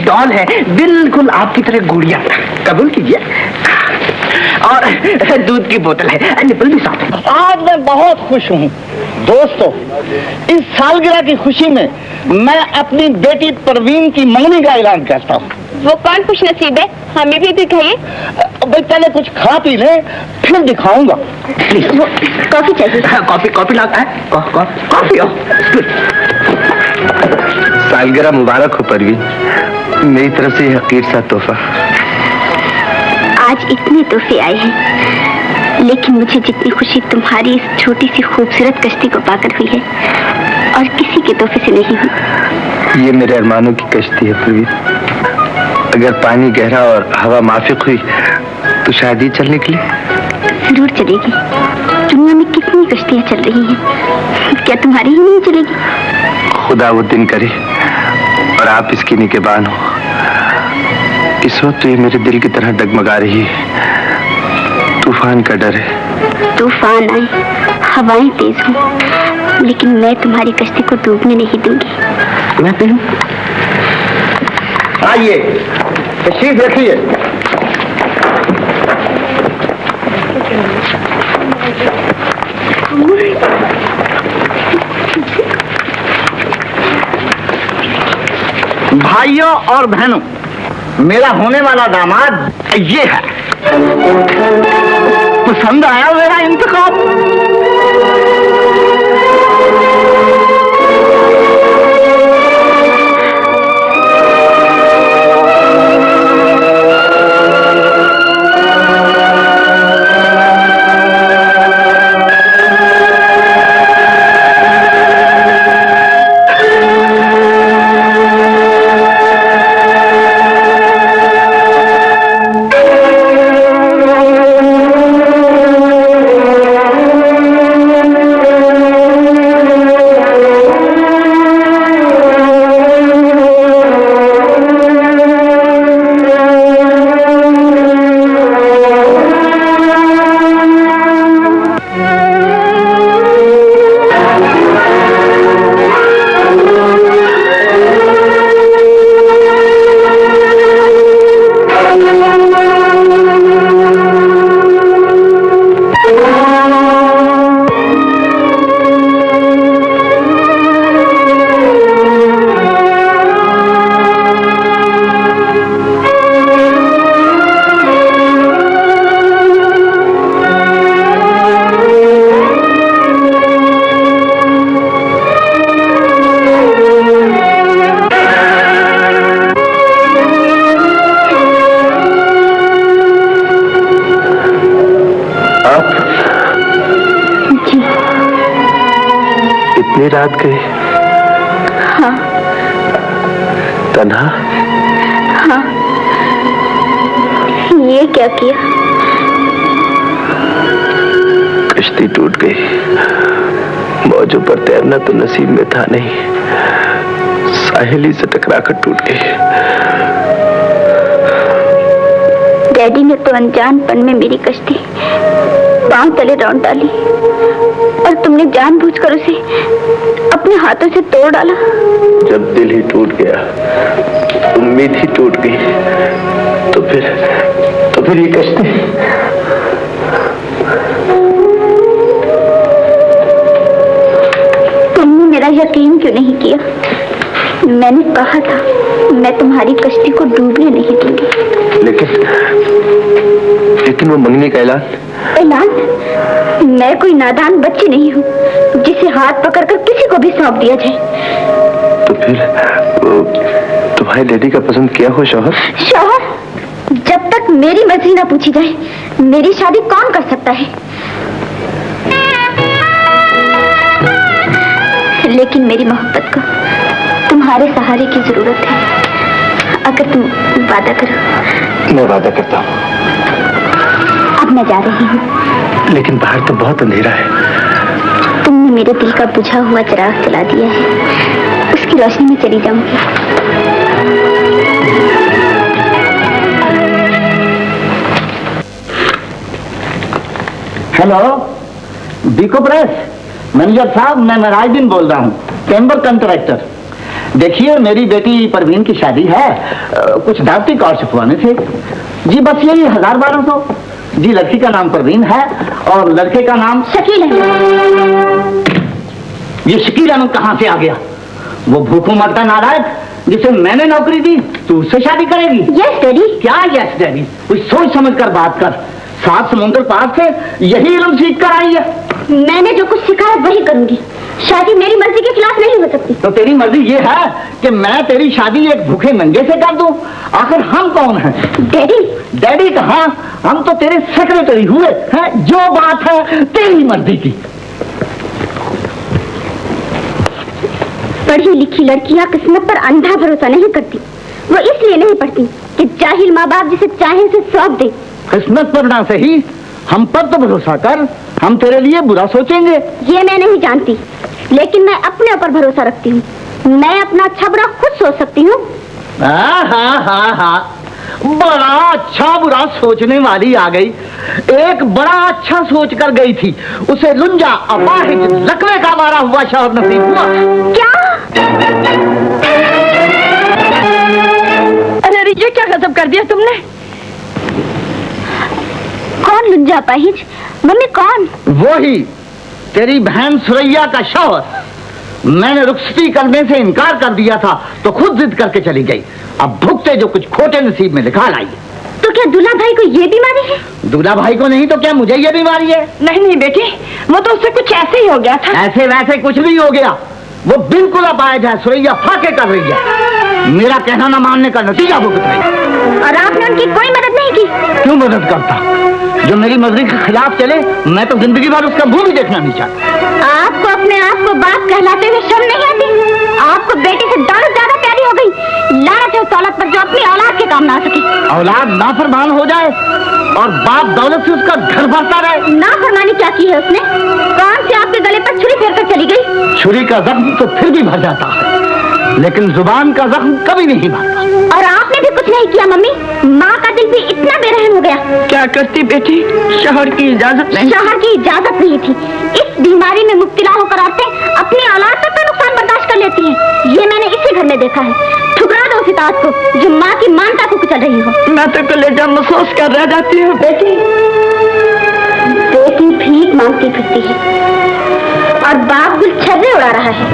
डॉल है, बिल्कुल आपकी तरह गुड़िया। कबूल कीजिए। और दूध की बोतल है, निपल भी साथ है। आज मैं बहुत खुश हूँ दोस्तों। इस सालगिरह की खुशी में मैं अपनी बेटी परवीन की मंगनी का ऐलान करता हूँ। वो कौन खुश नसीब है? हमें भी दिखाइए। भाई पहले कुछ खा पी ले, फिर दिखाऊंगा। प्लीज। कॉफी चाहिए? कॉफी कॉफी लाता है। कॉफी हो। सालगिरह मुबारक हो परवीन, मेरी तरफ से हकीर सा तोहफा। आज इतने तोहफे आए हैं, लेकिन मुझे जितनी खुशी तुम्हारी इस छोटी सी खूबसूरत कश्ती को पाकर हुई है, और किसी के तोहफे से नहीं हुई। ये मेरे अरमानों की कश्ती है परवीन। अगर पानी गहरा और हवा माफिक हुई तो शायद ही चल निकली। जरूर चलेगी। दुनिया में कितनी कश्तियां चल रही हैं, क्या तुम्हारी ही नहीं चलेगी? खुदा वो दिन करे और आप इसकी निगहबान हो। इस वक्त तो ये मेरे दिल की तरह डगमगा रही है। तूफान का डर है। तूफान आए, हवाएं तेज हो, लेकिन मैं तुम्हारी कश्ती को डूबने नहीं दूंगी। मैं पीऊं? आइए, तशरीफ रखिए। भाइयों और बहनों, मेरा होने वाला दामाद ये है। पसंद आया मेरा इंतखाब? इसलिए रात गए? हाँ। तन्हा? हाँ। ये क्या किया? कश्ती टूट गई। मौजों पर तैरना तो नसीब में था नहीं, साहेली से टकराकर टूट गई। डैडी ने तो अनजानपन में मेरी कश्ती पांव तले रौंद डाली और तुमने जानबूझकर उसे अपने हाथों से तोड़ डाला। जब दिल ही टूट गया, उम्मीद ही टूट गई, तो फिर ये कश्ती। तुमने मेरा यकीन क्यों नहीं किया? मैंने कहा था मैं तुम्हारी कश्ती को डूबने नहीं दूंगी। लेकिन वो मंगनी का ऐलान? मैं कोई नादान बच्ची नहीं हूँ जिसे हाथ पकड़कर किसी को भी सौंप दिया जाए। तो फिर तुम्हारे डैडी का पसंद किया हो शौहर? शौहर? जब तक मेरी मर्जी ना पूछी जाए मेरी शादी कौन कर सकता है? लेकिन मेरी मोहब्बत को तुम्हारे सहारे की जरूरत है। अगर तुम वादा करो। मैं वादा करता हूँ। अब मैं जा रही हूँ। लेकिन बाहर तो बहुत अंधेरा है। तुमने मेरे दिल का बुझा हुआ चिराग जला दिया है, उसकी रोशनी में चली जाऊंगी। हेलो, बीको प्रेस मैनेजर साहब, मैं महाराजदीन बोल रहा हूँ, टेम्बर कंट्रैक्टर। देखिए मेरी बेटी परवीन की शादी है, कुछ दावती कार्ड छपवाने थे जी। बस यही 1000-1200 जी। लड़की का नाम परवीन है और लड़के का नाम शकील है। ये शकील अहमद कहाँ से आ गया? वो भूखों मरता नालायक जिसे मैंने नौकरी दी, तू उससे शादी करेगी? Yes daddy. क्या यस डैडी? कुछ सोच समझ कर बात कर। 7 समुद्र पार से यही इल्म सीख कर आई है। मैंने जो कुछ सिखाया वही करूंगी। शादी मेरी मर्जी के खिलाफ नहीं हो सकती। तो तेरी मर्जी ये है कि मैं तेरी शादी एक भूखे नंगे से कर दूं? आखिर हम कौन हैं? डैडी। डैडी कहाँ, हम तो तेरे सेक्रेटरी हुए हैं। जो बात है तेरी मर्जी की। पढ़ी लिखी लड़कियां किस्मत पर अंधा भरोसा नहीं करती। वो इसलिए नहीं पढ़ती कि जाहिल माँ बाप जिसे चाहे से सौंप दे। किस्मत पर ना सही, हम पर तो भरोसा कर, हम तेरे लिए बुरा सोचेंगे। ये मैं नहीं जानती, लेकिन मैं अपने ऊपर भरोसा रखती हूँ। मैं अपना अच्छा बुरा खुद सोच सकती हूँ। हाँ, बड़ा अच्छा बुरा सोचने वाली आ गई। एक बड़ा अच्छा सोच कर गई थी, उसे लुंजा अपाहिज लकवे का मारा हुआ शौहर नसीब हुआ। क्या? अरे ये क्या गजब कर दिया तुमने? कौन लुंजा अपाहिज? मम्मी कौन? वो ही तेरी बहन सुरैया का शौहर। मैंने रुखसती करने से इनकार कर दिया था तो खुद जिद करके चली गई। अब भुगते जो कुछ खोटे नसीब में लिखा लाई। तो क्या दूल्हा भाई को ये बीमारी है? दूल्हा भाई को नहीं तो क्या मुझे ये बीमारी है? नहीं बेटी, वो तो उससे कुछ ऐसे ही हो गया था। ऐसे वैसे कुछ नहीं हो गया, वो बिल्कुल अपाहिज है। सुरैया फाके कर रही है, मेरा कहना न मानने का नतीजा भुगत रही। और आपने उनकी कोई मदद नहीं की? क्यों मदद करता? जो मेरी मर्जी के खिलाफ चले मैं तो जिंदगी भर उसका मुंह भी देखना नहीं चाहता। आपको अपने आप को बाप कहलाते हुए शर्म नहीं आती? आपको बेटी से दौलत ज्यादा प्यारी हो गई। लानत है उस औलाद पर जो अपनी औलाद के काम ना आ सके। औलाद नाफरमान हो जाए और बाप दौलत से उसका घर भरता रहे। नाफरमानी क्या की है उसने? कौन से आपके गले पर छुरी फेर कर चली गई? छुरी का जख्म तो फिर भी भर जाता है, लेकिन जुबान का जख्म कभी नहीं भरता। और आपने भी कुछ नहीं किया मम्मी। माँ का दिल भी इतना बेरहम हो गया। क्या करती बेटी, शौहर की इजाजत नहीं? शौहर की इजाजत नहीं थी। इस बीमारी में मुब्तला होकर औरतें अपनी औलाद तक का नुकसान बर्दाश्त कर लेती हैं। ये मैंने इसी घर में देखा है। ठुकरा दो उस इताअत को जो माँ की मानता को कुचल रही हो। मैं तो कलेजा महसूस कर रह जाती हूँ बेटी। बेटी भीख मांगती फिरती है और बाप गुलछर्रे उड़ा रहा है।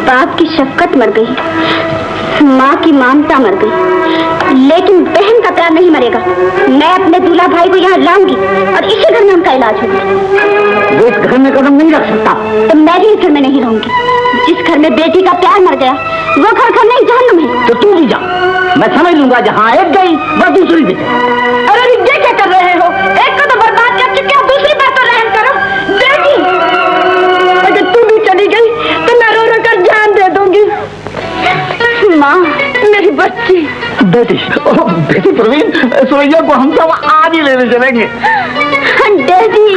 बाप की शफकत मर गई, माँ की ममता मर गई, लेकिन बहन का प्यार नहीं मरेगा। मैं अपने दूल्हा भाई को यहाँ लाऊंगी और इसी घर में उनका इलाज होगा। वो इस घर में कदम नहीं रख सकता। तो मैं भी इस घर में नहीं रहूंगी। जिस घर में बेटी का प्यार मर गया वो घर नहीं जहन्नुम है। तो तू भी जा, मैं समझ लूंगा। जहाँ एक गई वह दूसरी भी। अरे ये क्या कर रहे हो? एक को तो बर्बाद कर चुके हो, दूसरी बार तो रहम करो। बेटी अगर तू भी चली गई बेटी बेटी प्रवीण, सुरैया को हम सब आज ही लेने चलेंगे। डैडी।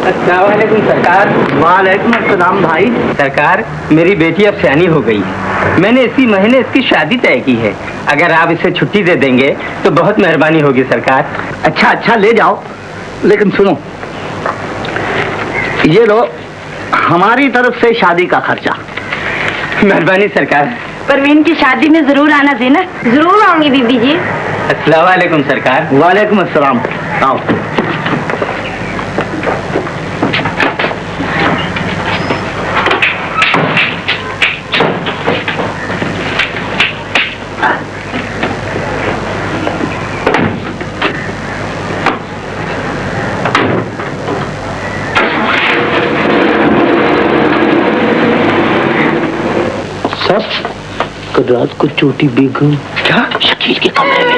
अस्सलामुअलैकुम सरकार। वालेकुम अस्सलाम भाई। सरकार, मेरी बेटी अब सयानी हो गई है। मैंने इसी महीने इसकी शादी तय की है। अगर आप इसे छुट्टी दे देंगे तो बहुत मेहरबानी होगी सरकार। अच्छा अच्छा ले जाओ, लेकिन सुनो, ये लो हमारी तरफ से शादी का खर्चा। मेहरबानी सरकार। परवीन की शादी में जरूर आना देना। जरूर आऊंगी बीबी जी। अस्सलामुअलैकुम सरकार। वालेकुम अस्सलाम। आओ। कल रात को चोटी बेगम क्या शकील के कमरे में।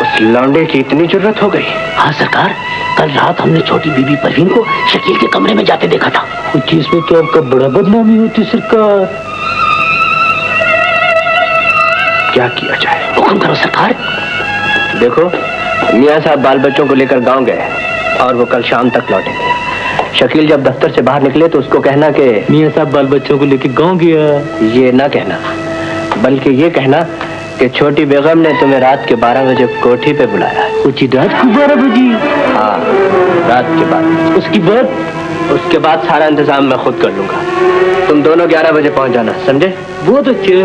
उस लौंडे की इतनी जरूरत हो गई? हाँ सरकार, कल रात हमने छोटी बीबी परवीन को शकील के कमरे में जाते देखा था। कुछ इसमें तो आपका बड़ा बदनामी होती सरकार। क्या किया जाए? हुक्म करो सरकार। देखो, मियाँ साहब बाल बच्चों को लेकर गांव गए और वो कल शाम तक लौटेंगे। शकील जब दफ्तर से बाहर निकले तो उसको कहना कि मियाँ साहब बाल बच्चों को लेकर गांव गया। ये ना कहना, बल्कि ये कहना कि छोटी बेगम ने तुम्हें रात के 12 बजे कोठी पे बुलाया है। उसी रात को 12 बजे? हाँ, रात के बाद। उसके बाद सारा इंतजाम मैं खुद कर लूंगा। तुम दोनों 11 बजे पहुंच जाना, समझे? बहुत अच्छे।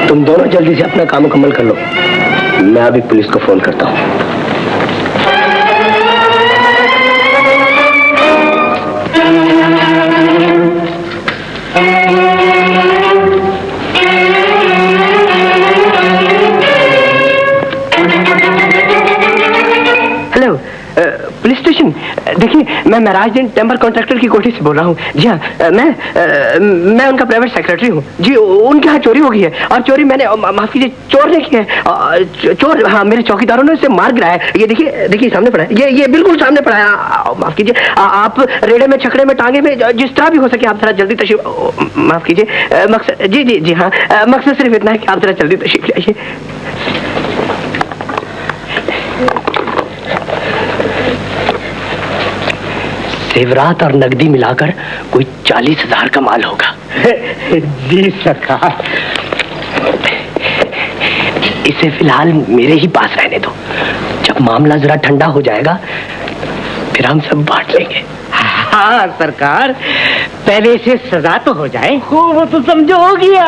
तुम दोनों जल्दी से अपना काम मुकम्मल कर लो। मैं अभी पुलिस को फोन करता हूँ। Hello, police station. देखिए, मैं महराजगंज टेम्पर कॉन्ट्रैक्टर की कोठी से बोल रहा हूँ। जी हाँ, मैं उनका प्राइवेट सेक्रेटरी हूँ। जी, उनके यहाँ चोरी हो गई है और चोरी मैंने, माफ कीजिए, चोर ने की है। चोर, हाँ, मेरे चौकीदारों ने उसे मार गिराया है। ये देखिए सामने पड़ा है। ये बिल्कुल सामने पड़ा है। माफ कीजिए, आप रेड़े में, छकड़े में, टांगे में, जिस तरह भी हो सके आप जरा जल्दी तशरीफ, माफ कीजिए, मकसद, जी हाँ, मकसद सिर्फ इतना है कि आप जरा जल्दी तशरीफ ले आइए। जेवरात और नकदी मिलाकर कोई 40,000 का माल होगा। जी सरकार। इसे फिलहाल मेरे ही पास रहने दो। जब मामला जरा ठंडा हो जाएगा फिर हम सब बांट लेंगे। हाँ सरकार, पहले से सजा तो हो जाए। वो तो समझो हो गया।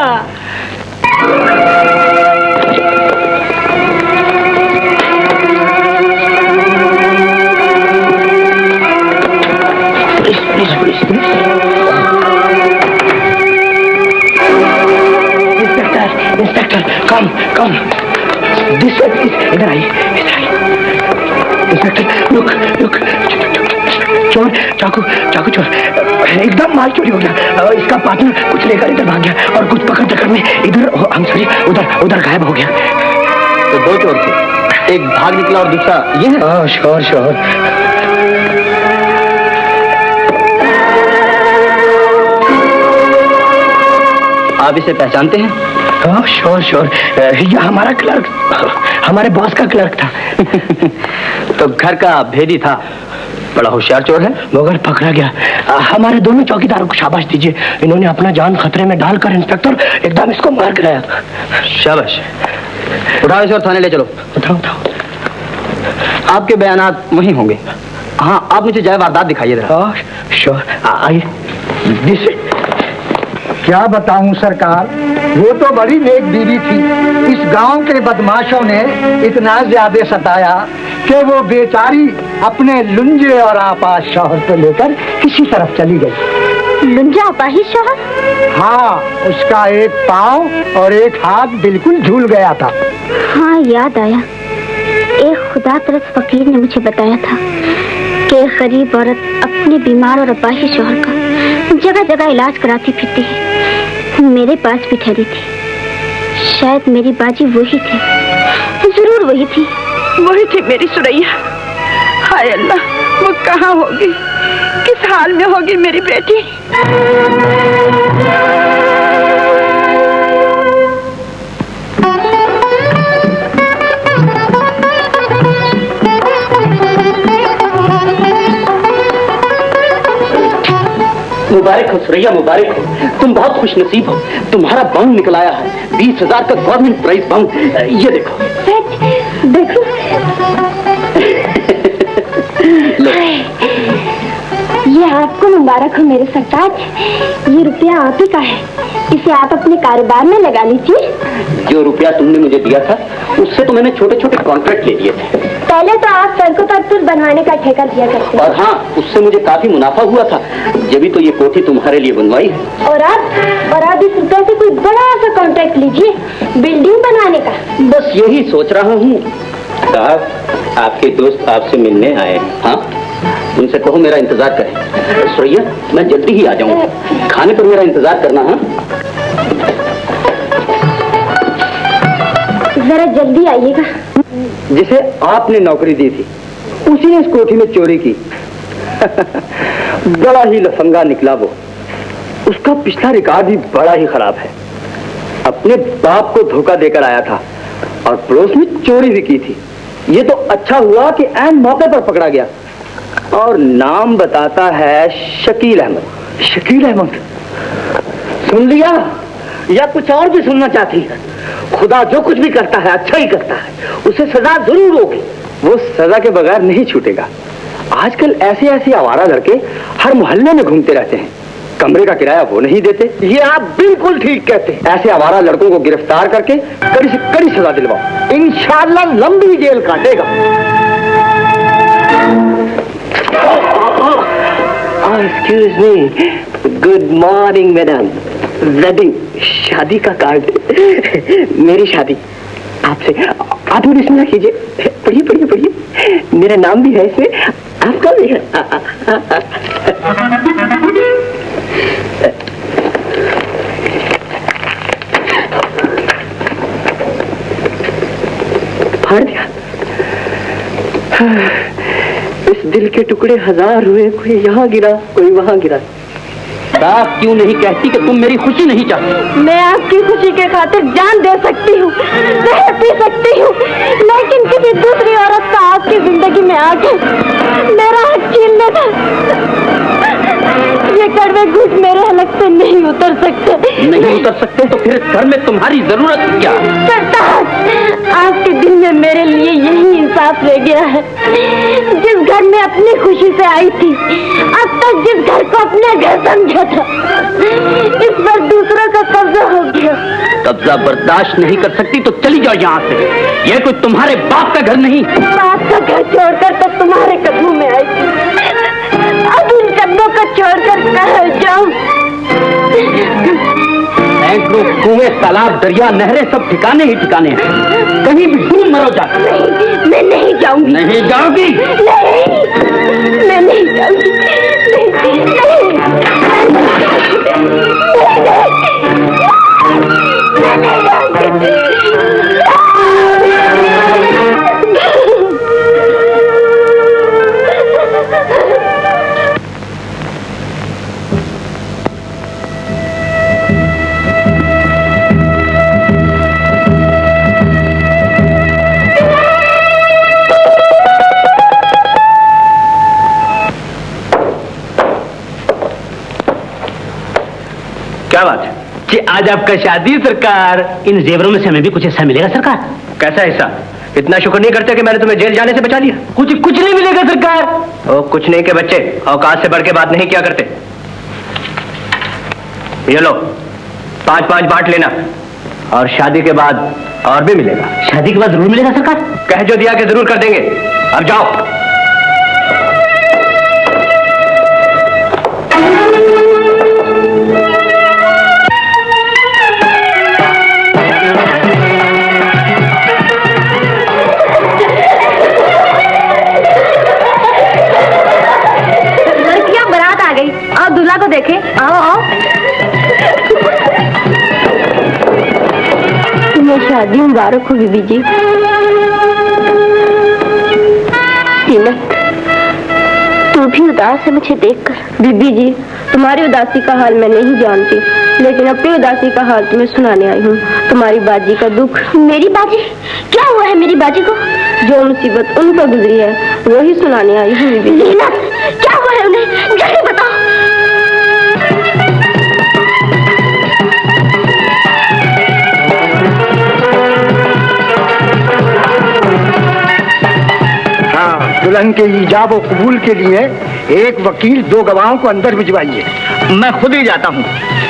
इंस्पेक्टर, कम दिस वे, इधर आइए। इंस्पेक्टर, रुक। चोर, चाकू चोर, एकदम माल चोरी हो गया। इसका पार्टनर कुछ लेकर इधर भाग गया और कुछ पकड़ में इधर, उधर गायब हो गया। तो 2 चोर थे, एक भाग निकला और दूसरा ये है। हाँ, श्योर। आप इसे पहचानते हैं? हाँ श्योर श्योर, ये हमारा क्लर्क, हमारे बॉस का क्लर्क था। तो घर का भेदी था, बड़ा होशियार चोर है, मगर पकड़ा गया। हमारे दोनों चौकीदारों को शाबाश दीजिए, इन्होंने अपना जान खतरे में डालकर इंस्पेक्टर एकदम इसको मार गिराया। शाबाश। उठाओ इसे और थाने ले चलो। उठाओ उठाओ। आपके बयानात वहीं होंगे। हाँ, आप मुझे जय वारदात दिखाइए जरा। श्योर, आइए। क्या बताऊं सरकार, वो तो बड़ी नेक बीवी थी। इस गांव के बदमाशों ने इतना ज्यादा सताया कि वो बेचारी अपने लुंजे और आपाश शौहर को लेकर किसी तरफ चली गई। लुंजा अपाही शौहर? हाँ, उसका एक पाँव और एक हाथ बिल्कुल झूल गया था। हाँ, याद आया। एक खुदा तरस फकीर ने मुझे बताया था कि एक गरीब औरत अपने बीमार और अपाही शौहर का जगह जगह इलाज कराती फिरती है। मेरे पास भी ठहरी थी। शायद मेरी बाजी वही थी, जरूर वही थी। वही थी मेरी सुरैया। हाय अल्लाह, वो कहाँ होगी, किस हाल में होगी मेरी बेटी। मुबारक हो सुरैया, मुबारक हो। तुम बहुत खुश नसीब हो। तुम्हारा बाउंड निकल आया है, 20,000 का गवर्नमेंट प्राइज बाउंड। ये देखो। सच? देखो। ये आपको मुबारक हो मेरे सरताज। ये रुपया आप ही का है, इसे आप अपने कारोबार में लगा लीजिए। जो रुपया तुमने मुझे दिया था, उससे तो मैंने छोटे छोटे कॉन्ट्रैक्ट ले लिए थे। पहले तो आप सड़कों पर पुल बनवाने का ठेका दिया करते। और हाँ, उससे मुझे काफी मुनाफा हुआ था, जब तो ये कोठी तुम्हारे लिए बनवाई है। और आप इस रुपये से कोई बड़ा सा कॉन्ट्रैक्ट लीजिए, बिल्डिंग बनवाने का। बस यही सोच रहा हूँ। साहब, आपके दोस्त आपसे मिलने आए। हाँ, उनसे कहो मेरा इंतजार करें। सुरैया, मैं जल्दी ही आ जाऊंगा। खाने पर मेरा इंतजार करना। हाँ, जरा जल्दी आइएगा। जिसे आपने नौकरी दी थी, उसी ने इस कोठी में चोरी की। बड़ा ही लफंगा निकला वो। उसका पिछला रिकॉर्ड भी बड़ा ही खराब है। अपने बाप को धोखा देकर आया था और पड़ोस में चोरी भी की थी। ये तो अच्छा हुआ कि ऐन मौके पर पकड़ा गया। और नाम बताता है शकील अहमद। शकील अहमद, सुन लिया या कुछ और भी सुनना चाहती है? खुदा जो कुछ भी करता है अच्छा ही करता है, उसे सजा जरूर होगी। वो सजा के बगैर नहीं छूटेगा। आजकल ऐसे ऐसे आवारा लड़के हर मोहल्ले में घूमते रहते हैं, कमरे का किराया वो नहीं देते। ये आप बिल्कुल ठीक कहते हैं। ऐसे आवारा लड़कों को गिरफ्तार करके कड़ी से कड़ी सजा दिलवाओ, इंशाअल्लाह लंबी जेल काटेगा। Excuse me, good morning madam. Wedding, शादी का कार्ड, मेरी शादी आपसे। आप भी बिस्मिल्लाह कीजिए, पढ़िए पढ़िए पढ़िए। मेरा नाम भी है इसमें, आपका भी है। फाड़ दिया। इस दिल के टुकड़े हजार हुए, कोई यहाँ गिरा कोई वहाँ गिरा। साफ क्यों नहीं कहती कि तुम मेरी खुशी नहीं चाहती? मैं आपकी खुशी के खातिर जान दे सकती हूँ, जहर पी सकती हूँ, लेकिन किसी दूसरी औरत का आपकी जिंदगी में आके मेरा हक छीन लेना, ये कड़वे घूंट मेरे हलक से नहीं उतर सकते। नहीं उतर सकते तो फिर घर में तुम्हारी जरूरत क्या? सरताज, आपके दिल में मेरे लिए यही इंसाफ रह गया है। जिस घर में अपनी खुशी से आई थी, अब तक जिस घर को अपने घर समझा था, इस पर दूसरों का कब्जा हो गया। कब्जा बर्दाश्त नहीं कर सकती तो चली जाओ यहाँ से। ये कोई तुम्हारे बाप का घर नहीं। बाप का घर छोड़कर तो तुम्हारे कदमों में आई थी, अब उन कदमों को छोड़कर कहाँ जाऊं? कुएं, तालाब, दरिया, नहरें सब ठिकाने ही ठिकाने हैं। कहीं भी तुम मरो जाकर। नहीं, मैं नहीं जाऊंगी। नहीं जाओगी? नहीं, मैं नहीं जाऊंगी। नहीं, क्या बात है कि आज आपका शादी सरकार। इन जेवरों में से हमें भी कुछ हिस्सा मिलेगा सरकार। कैसा हिस्सा? इतना शुक्र नहीं करते कि मैंने तुम्हें जेल जाने से बचा लिया? कुछ नहीं मिलेगा सरकार। ओ कुछ नहीं के बच्चे औकात से बढ़ के बात नहीं किया करते। ये लो 5-5 बांट लेना और शादी के बाद और भी मिलेगा। शादी के बाद जरूर मिलेगा सरकार। कह जो दिया कि जरूर कर देंगे। अब जाओ। लड़कियां बारात आ गई। आओ दूल्हा को देखें। आओ आओ। तुम्हें शादी मुबारक हो बीबी जी। तीनत, तू भी उदास है मुझे देखकर। बीबी जी, तुम्हारी उदासी का हाल मैं नहीं जानती, लेकिन अपनी उदासी का हाल तुम्हें सुनाने आई हूँ। तुम्हारी बाजी का दुख। मेरी बाजी? क्या हुआ है मेरी बाजी को? जो मुसीबत उन पर गुजरी है वही सुनाने आई हूँ बीबी जी। क्या हुआ है उन्हें? जल्दी बताओ। दुल्हन के ईजाब और कबूल के लिए एक वकील 2 गवाहों को अंदर भिजवाइए। मैं खुद ही जाता हूँ।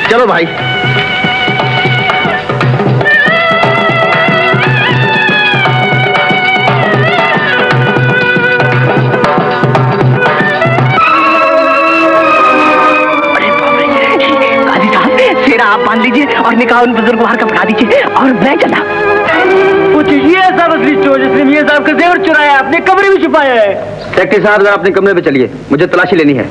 चलो भाई। काजी साहब, सेरा आप बांध लीजिए और निकाह उन बुजुर्ग बाहर का पढ़ा दीजिए और मैं चला। कुछ ये सब असली चोर जिसने मियां साहब का जेवर चुराया, अपने कमरे में छुपाया है। सेक्रेटरी साहब जरा अपने कमरे पे चलिए, मुझे तलाशी लेनी है।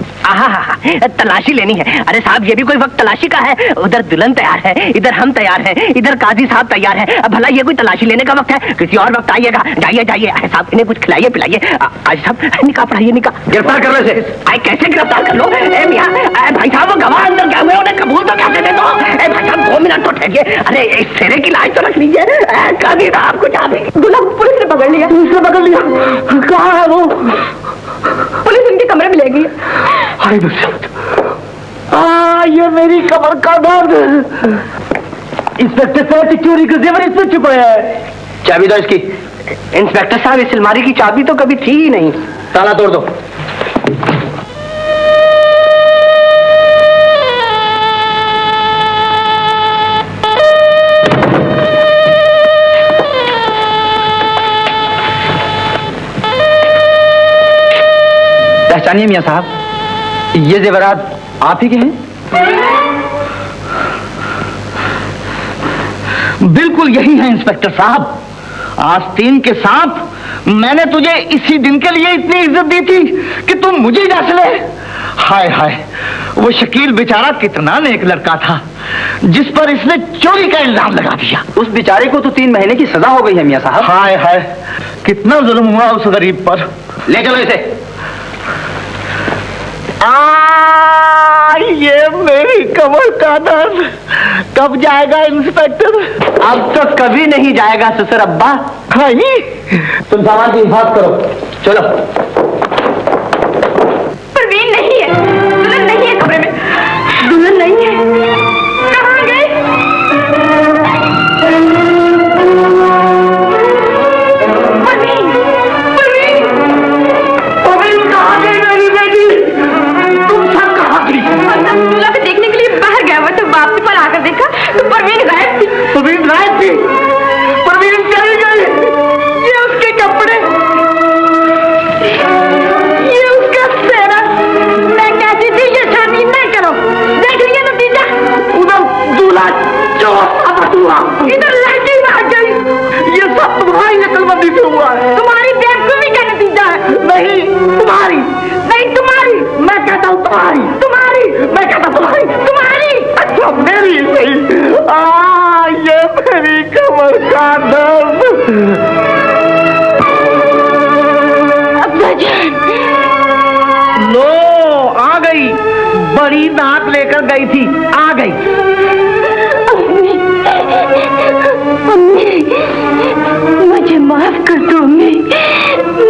तलाशी लेनी है? अरे साहब ये भी कोई वक्त तलाशी का है? उधर दुल्हन तैयार है, इधर हम तैयार हैं, इधर काजी साहब तैयार है। अब भला ये कोई तलाशी लेने का वक्त है? किसी और वक्त आइएगा। जाइए जाइए। अरे साहब इन्हें कुछ खिलाइए पिलाइए। आज साहब निकाह पढ़ाइए। निकाह गिरफ्तार कर ले। कैसे गिरफ्तार कर लो? मियां भाई साहब वो गवाह अंदर गए हुए, उन्हें कबूल तो कैसे दे दो? भाई साहब 2 मिनट तो ठहरिए। अरे इस सेरे की लाश तो रख लीजिए। काजी साहब कुछ आप पुलिस ने पकड़ लिया। पुलिस ने पकड़ लिया? कहाँ है वो? पुलिस इनके कमरे में ले गई। अरे ये मेरी कमर का दर्द। इंस्पेक्टर साहब की चोरी का जेवर इसमें छुपाया है। चाबी दो इसकी। इंस्पेक्टर साहब इस अलमारी की चाबी तो कभी थी ही नहीं। ताला तोड़ दो। पहचानिए मियां साहब, ये जेवरात आप ही के हैं? बिल्कुल यही है इंस्पेक्टर साहब। आस्तीन के साथ मैंने तुझे इसी दिन के लिए इतनी इज्जत दी थी कि तुम मुझे डस ले। हाय हाय, वो शकील बेचारा कितना नेक लड़का था जिस पर इसने चोरी का इल्जाम लगा दिया। उस बेचारे को तो 3 महीने की सजा हो गई है मियां साहब। हाय हाय, कितना जुल्म हुआ उस गरीब पर। ले चलो इसे। ये मेरी कमर का दर्द कब जाएगा इंस्पेक्टर? अब तो कभी नहीं जाएगा ससुर अब्बा। नहीं, तुम सामान की हिफाजत करो। चलो। परवीन नहीं है, दुल्हन नहीं है कमरे में। दुल्हन नहीं है, कहाँ गए? परवीन, परवीन, परवीन कहाँ गई मेरी बेटी? तुम सब कहाँ थी? दूल्हा को देखने के लिए बाहर गया हुआ तो वापसी पर आकर देखा तो परवीन गायब थी। परवीन गायब थी? परवीन चली गई? ये उसके कपड़े, ये उसका सेहरा। मैं कहती थी ये शादी नहीं करो। देख लिया नतीजा। उधर दूल्हा चोर हुआ, इधर लड़की भाग गई। ये सब तुम्हारी नकलबंदी से हुआ है। तुम्हारी बेवकूफी का नतीजा है। नहीं तुम्हारी। नहीं तुम्हारी। मैं कहता हूँ तुम्हारी। तुम्हारी। मैं कहता हूँ तुम्हारी। तुम्हारी। अच्छा मेरी सही। ये मेरी कमर का दर्द। लो आ गई, बड़ी नाक लेकर गई थी, आ गई। मुझे माफ कर दो अम्मी,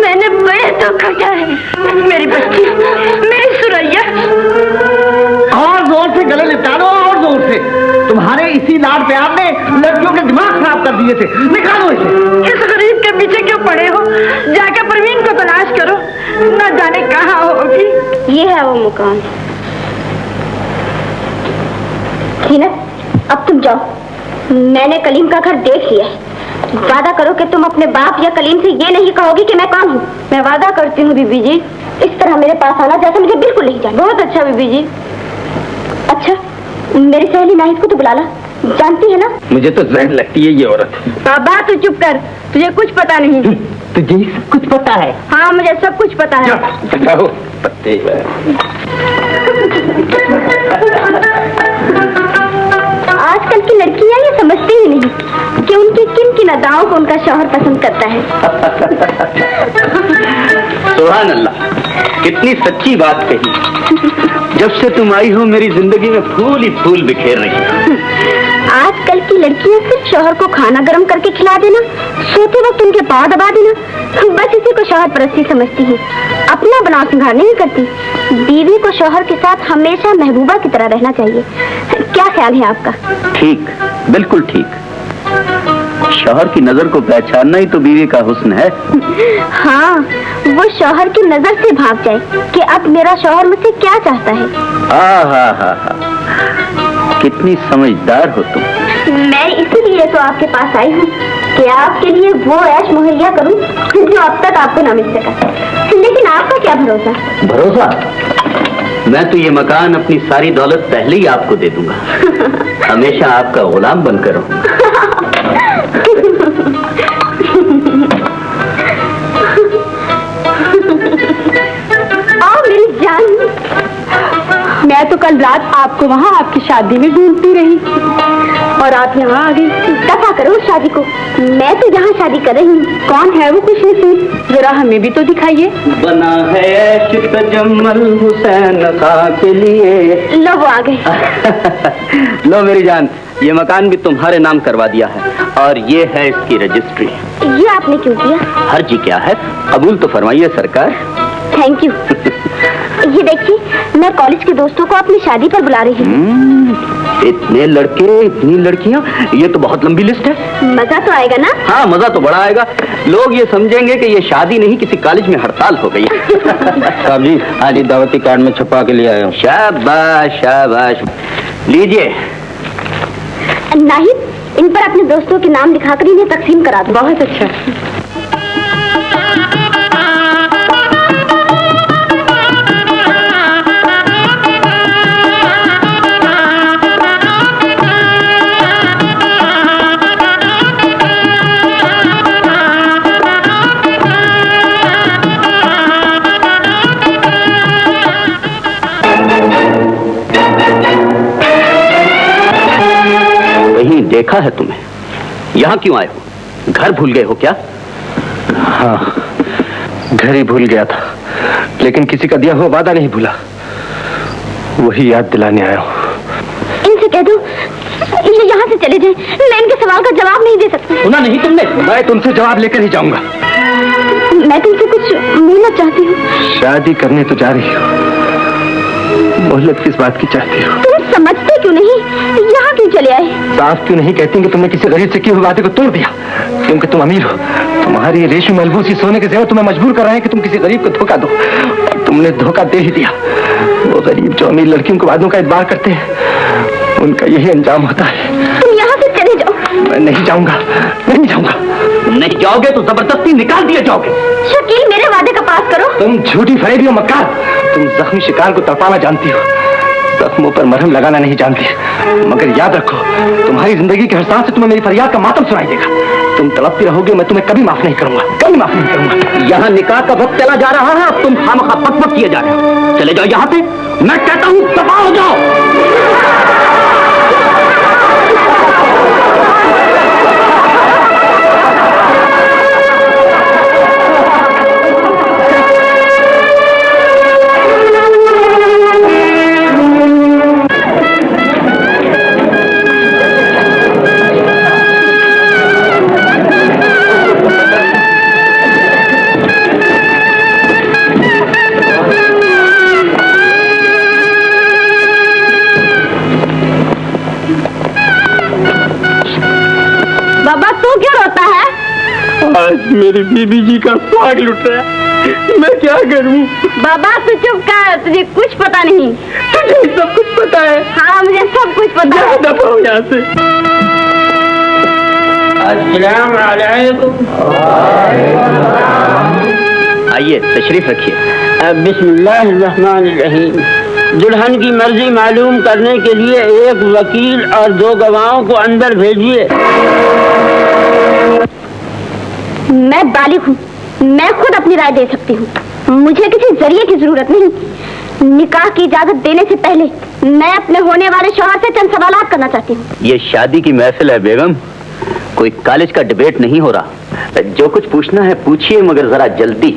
मैंने बड़े दुख उठाए। मेरी बच्ची, मेरी सुरैया। और जोर से गले लिपटा दो, और जोर से। लाड प्यार ने लड़कियों के दिमाग खराब कर दिए थे। निकालो इसे। इस गरीब के पीछे क्यों पड़े हो? जाके परवीन को तलाश करो, न जाने कहाँ होगी। ये है वो मकान। जीनत, अब तुम जाओ, मैंने कलीम का घर देख लिया है। वादा करो कि तुम अपने बाप या कलीम से ये नहीं कहोगी कि मैं कौन हूँ। मैं वादा करती हूँ बीबी जी, इस तरह मेरे पास आना जैसे मुझे बिल्कुल नहीं चाहिए। बहुत अच्छा बीबी जी। अच्छा, मेरी सहेली नाहिद को तो बुला ला, जानती है ना? मुझे तो जहन लगती है ये औरत। बाबा तू चुप कर, तुझे कुछ पता नहीं। तुझे सब कुछ पता है? हाँ मुझे सब कुछ पता है। जाओ, पत्ते आजकल की लड़कियां ये समझती ही नहीं कि उनकी किन किन अदाओं को उनका शौहर पसंद करता है। सुभान अल्लाह, कितनी सच्ची बात कही। जब से तुम आई हो मेरी जिंदगी में फूल ही फूल बिखेर रही है। आजकल की लड़कियां सिर्फ शौहर को खाना गर्म करके खिला देना, सोते वक्त उनके पाँव दबा देना, बस इसी को शौहर परस्ती समझती है। अपना बनाव सिंगार नहीं करती। बीवी को शौहर के साथ हमेशा महबूबा की तरह रहना चाहिए। क्या ख्याल है आपका? ठीक, बिल्कुल ठीक। शौहर की नजर को पहचानना ही तो बीवी का हुस्न है। हाँ, वो शौहर की नजर से भाग जाए कि अब मेरा शौहर मुझसे क्या चाहता है। हा, कितनी समझदार हो तुम। मैं इसीलिए तो आपके पास आई हूँ कि आपके लिए वो ऐश मुहैया करूँ जो अब तक आपको न मिल सका। लेकिन आपका क्या भरोसा? भरोसा? मैं तो ये मकान अपनी सारी दौलत पहले ही आपको दे दूंगा। हमेशा आपका गुलाम बनकर रहूंगा। आओ मेरी जान। मैं तो कल रात आपको वहाँ आपकी शादी में ढूंढती रही और आप यहाँ आ गई। दफा करो उस शादी को, मैं तो यहाँ शादी कर रही हूँ। कौन है वो खुशनसीब, जरा हमें भी तो दिखाइए। बना है जमल हुसैन खां के लिए। लो वो आ गए। लो मेरी जान, ये मकान भी तुम्हारे नाम करवा दिया है और ये है इसकी रजिस्ट्री। ये आपने क्यों किया? हर्जी क्या है, कबूल तो फरमाइए सरकार। Thank you. ये देखिए, मैं कॉलेज के दोस्तों को अपनी शादी पर बुला रही हूँ। इतने लड़के, इतनी लड़कियाँ, ये तो बहुत लंबी लिस्ट है। मजा तो आएगा ना? हाँ, मजा तो बड़ा आएगा। लोग ये समझेंगे कि ये शादी नहीं, किसी कॉलेज में हड़ताल हो गई। साहब जी, आज दावती कार्ड में छुपा के ले आया हूँ। शाबाश शाबाश, लीजिए। नाहिद, इन पर अपने दोस्तों के नाम लिखाकर इन्हें तकसीम करा दो। बहुत अच्छा। देखा है तुम्हें? यहाँ क्यों आए हो? घर भूल गए हो क्या? हाँ, घर ही भूल गया था, लेकिन किसी का दिया हुआ वादा नहीं भूला। वही याद दिलाने आया हूँ। इनसे कह दो ये यहाँ से चले जाएं। मैं इनके सवाल का जवाब नहीं दे सकती। सुना नहीं तुमने? मैं तुमसे जवाब लेकर ही जाऊंगा। मैं तुमसे कुछ मिलना चाहती हूँ। शादी करने तो जा रही हो, मोहलत किस बात की चाहती हो? तुम समझते क्यों नहीं? यहाँ क्यों चले आए? साफ क्यों नहीं कहती कि तुमने किसी गरीब से किए हुए वादे को तोड़ दिया? क्योंकि तुम अमीर हो, तुम्हारी रेशमी मलबूसी सोने के जेवर तुम्हें मजबूर कर रहे हैं कि तुम किसी गरीब को धोखा दो, और तुमने धोखा दे ही दिया। वो गरीब जो अमीर लड़कियों के वादों का इतबार करते हैं, उनका यही अंजाम होता है। तुम यहाँ से चले जाओ। मैं नहीं जाऊंगा, नहीं जाऊंगा। नहीं जाओगे तो जबरदस्ती निकाल दिए जाओगे। शकील, मेरे वादे का पास करो। तुम झूठी फरेबी हो मक्कार। तुम जख्मी शिकार को तड़पाना जानती हो, जख्मों पर मरहम लगाना नहीं जानती। मगर याद रखो, तुम्हारी जिंदगी के हर सांस से तुम्हें मेरी फरियाद का मातम सुनाई देगा। तुम तड़पती रहोगे, मैं तुम्हें कभी माफ नहीं करूंगा, कभी माफ नहीं करूंगा। यहाँ निकाह का वक्त चला जा रहा है, अब तुम खामखा पट किए जा रहे हो। चले जाओ यहाँ से, मैं कहता हूँ दफा हो जाओ। आज मेरी बीबी जी का सुहाग लुट रहा है, मैं क्या करूं? बाबा तू चुप कर, तुझे कुछ पता नहीं। तुझे सब कुछ पता है? हाँ मुझे सब कुछ पता है। दफा हो यहाँ से। अस्सलाम वालेकुम। आइए तशरीफ रखिए। बिस्मिल्लाहिर्रहमानिर्रहीम। दुल्हन की मर्जी मालूम करने के लिए एक वकील और 2 गवाहों को अंदर भेजिए। मैं बालिग हूँ, मैं खुद अपनी राय दे सकती हूँ, मुझे किसी जरिए की जरूरत नहीं। निकाह की इजाजत देने से पहले मैं अपने होने वाले शौहर से चंद सवालात करना चाहती हूँ। ये शादी की महफिल है बेगम, कोई कॉलेज का डिबेट नहीं हो रहा। जो कुछ पूछना है पूछिए, मगर जरा जल्दी।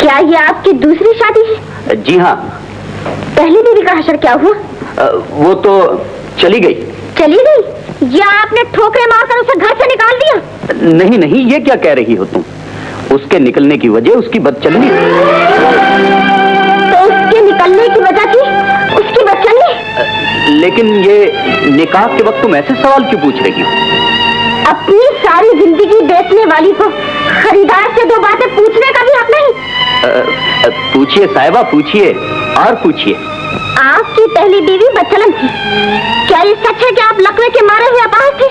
क्या ये आपकी दूसरी शादी है? जी हाँ। पहली बीवी का हशर क्या हुआ? वो तो चली गई। चली गई या आपने ठोकरे मारकर उसे घर से निकाल दिया? नहीं नहीं, ये क्या कह रही हो तुम? उसके निकलने की वजह उसकी बदचलनी। तो उसके निकलने की वजह थी उसकी बदचलनी? लेकिन ये निकाह के वक्त तुम ऐसे सवाल क्यों पूछ रही हो? अपनी सारी जिंदगी बेचने वाली को खरीदार से 2 बातें पूछने का भी हक नहीं? पूछिए साहिबा, पूछिए और पूछिए। आपकी पहली बीवी बदचलन थी, क्या ये सच है कि आप लकवे के मारे हुए अपाहज थे,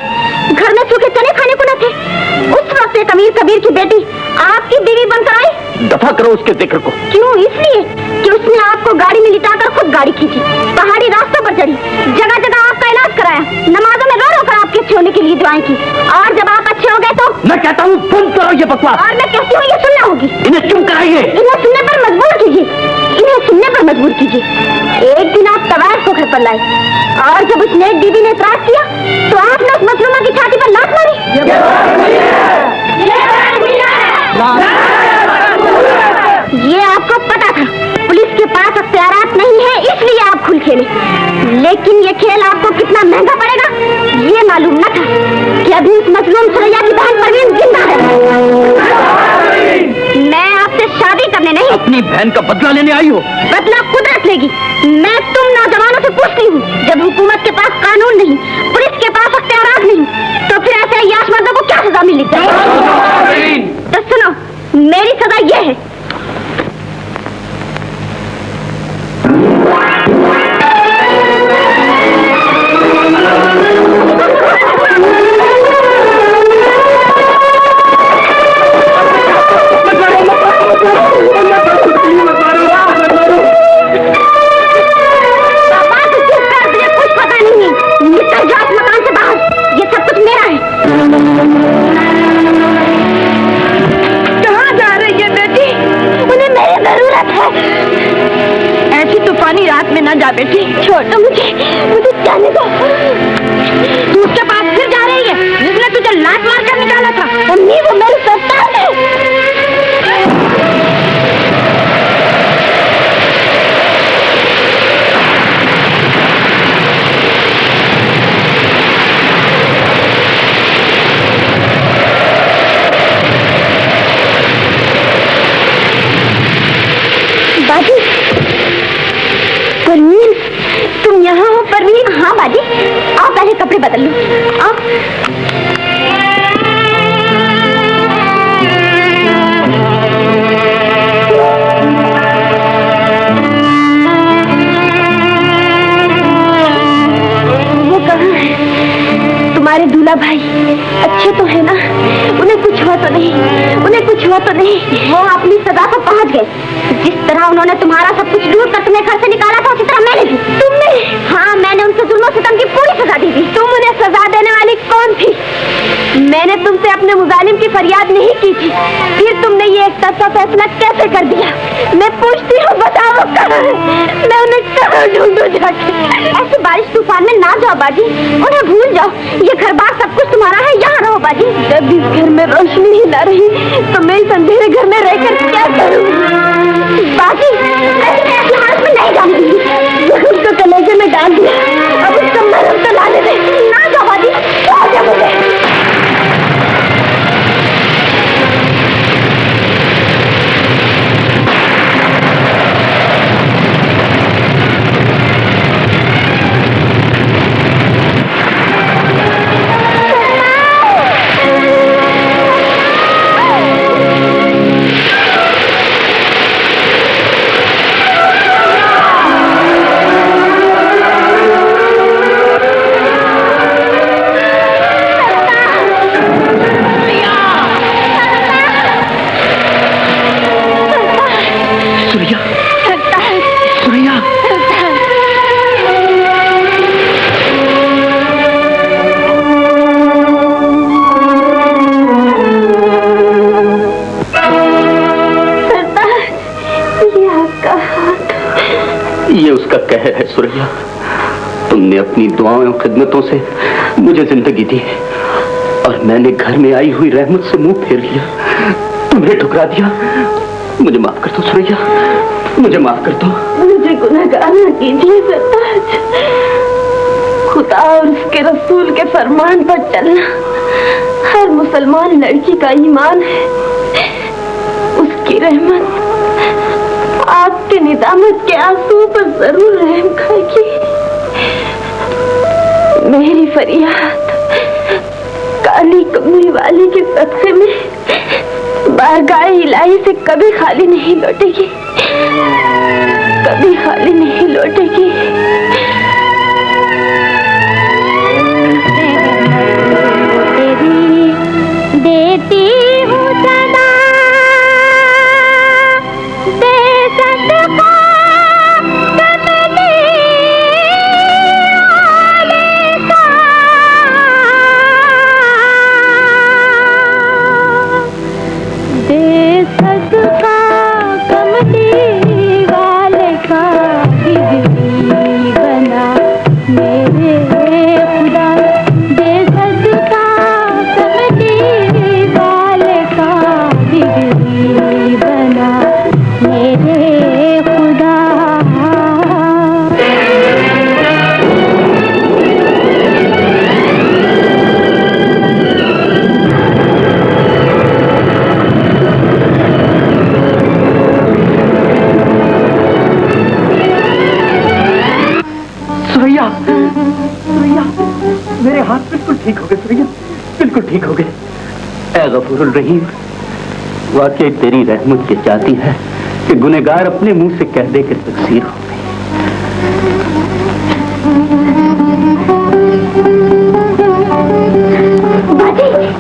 घर में सूखे चने खाने को न थे? उस वक्त एक अमीर कबीर की बेटी आपकी बीवी बनकर आई। दफा करो उसके जिक्र को। क्यों? इसलिए कि उसने आपको गाड़ी में लिटाकर खुद गाड़ी खींची, पहाड़ी रास्तों पर चढ़ी, जगह जगह आपका इलाज कराया, नमाजों में रो रो कर आपके अच्छे होने के लिए दुआएं की, और जब आप अच्छे हो गए तो मैं कहता हूँ बंद करो ये बकवास। और मैं कहती हूँ ये सुनना होगी। इन्हें चुप कराइए। इन्हें सुनने पर मजबूर कीजिए, इन्हें सुनने पर मजबूर कीजिए। एक दिन आप तवायफ को घर पर लाए, और जब उस नेक बीबी ने इतराज किया तो आपने उस मजलूमा की छाती पर लात मारी। ये आपको पता था पुलिस के पास अख्तियारात नहीं है, इसलिए आप खुल खेले। लेकिन ये खेल आपको कितना महंगा पड़ेगा ये मालूम न था कि अभी उस मजलूम सुरैया की बहन परवीन जिंदा है। मैं आपसे शादी करने नहीं, अपनी बहन का बदला लेने आई हो। बदला कुदरत लेगी। मैं तुम नौजवानों से पूछती हूँ, जब हुकूमत के पास कानून नहीं, पुलिस के पास अख्तियारात नहीं, तो फिर ऐसे अय्याश मर्दों को क्या सजा मिलनी चाहिए? तो सुनो, मेरी सजा ये है, बेटी छोड़ दो मुझे जाने दो। तू उसके पास फिर जा रही है जिसने तुझे लात मार कर निकाला था। मम्मी वो मेरी सरदार है। बाजी परवीन, तुम यहाँ हो परवीन? हाँ बाजी, आओ पहले कपड़े बदल लो, आओ। वो कहाँ है तुम्हारे दूल्हा भाई? अच्छे तो है ना? उन्हें कुछ हुआ तो नहीं? उन्हें कुछ हुआ तो नहीं? वो अपनी सजा पर पहुँच गए। जिस तरह उन्होंने तुम्हारा सब कुछ लूट कर तुम्हें घर से निकाला था, उसी तरह मैंने भी। तुमने? हाँ, मैंने उनसे जुल्म सितम की पूरी सजा दी थी। तुम उन्हें सजा देने वाली कौन थी? मैंने तुमसे अपने मुजालिम की फरियाद नहीं की थी, फिर तुमने ये एक तरफा फैसला कैसे कर दिया? मैं पूछती हूँ, बताओ कहाँ है? मैं उन्हें कहाँ ढूंढूं जाके? ऐसे बारिश तूफान में ना जाओ बाजी, उन्हें भूल जाओ। ये घर बार सब कुछ तुम्हारा है, यहाँ रहो बाजी। जब इस घर में रोशनी ही ना रही तो मैं इस अंधेरे घर में रहकर क्या करूँ? बाजी, ऐसी हालत में नहीं जाने दूंगी। उसको कलेजे में डाल दिया, अब उसका मरम तो लाने दे। ना जाओ बाजी, आ जाओ मुझे। सुरैया, तुमने अपनी दुआओं और खिदमतों से मुझे जिंदगी दी और मैंने घर में आई हुई रहमत से मुंह फेर लिया, तुम्हें ठुकरा दिया। मुझे माफ कर दो सुरैया, मुझे माफ कर दो। मुझे गुनहगार न कीजिए सरताज। खुदा और उसके रसूल के फरमान पर चलना हर मुसलमान लड़की का ईमान है। उसकी रहमत आपके निदामत के आंसू पर जरूर रहम खाएगी। मेरी फरियाद काली कमली वाली के सदक़े में बारगाह इलाही से कभी खाली नहीं लौटेगी, कभी खाली नहीं लौटेगी। देती हूँ सदा दे सदका कमली वाले का, दे सदका कमली वाले का, बिगड़ी बना मेरे खुदा। दे सदका कमली वाले का, बिगड़ी बना मेरे खुदा। सुरैया, सुरैया, मेरे हाथ बिल्कुल ठीक हो गए सुरैया, बिल्कुल ठीक हो गए। ऐ गफूरुर रहीम, वाकई तेरी रहमत ये चाहती है कि गुनहगार अपने मुंह से कह दे कि तकसीर हो गई।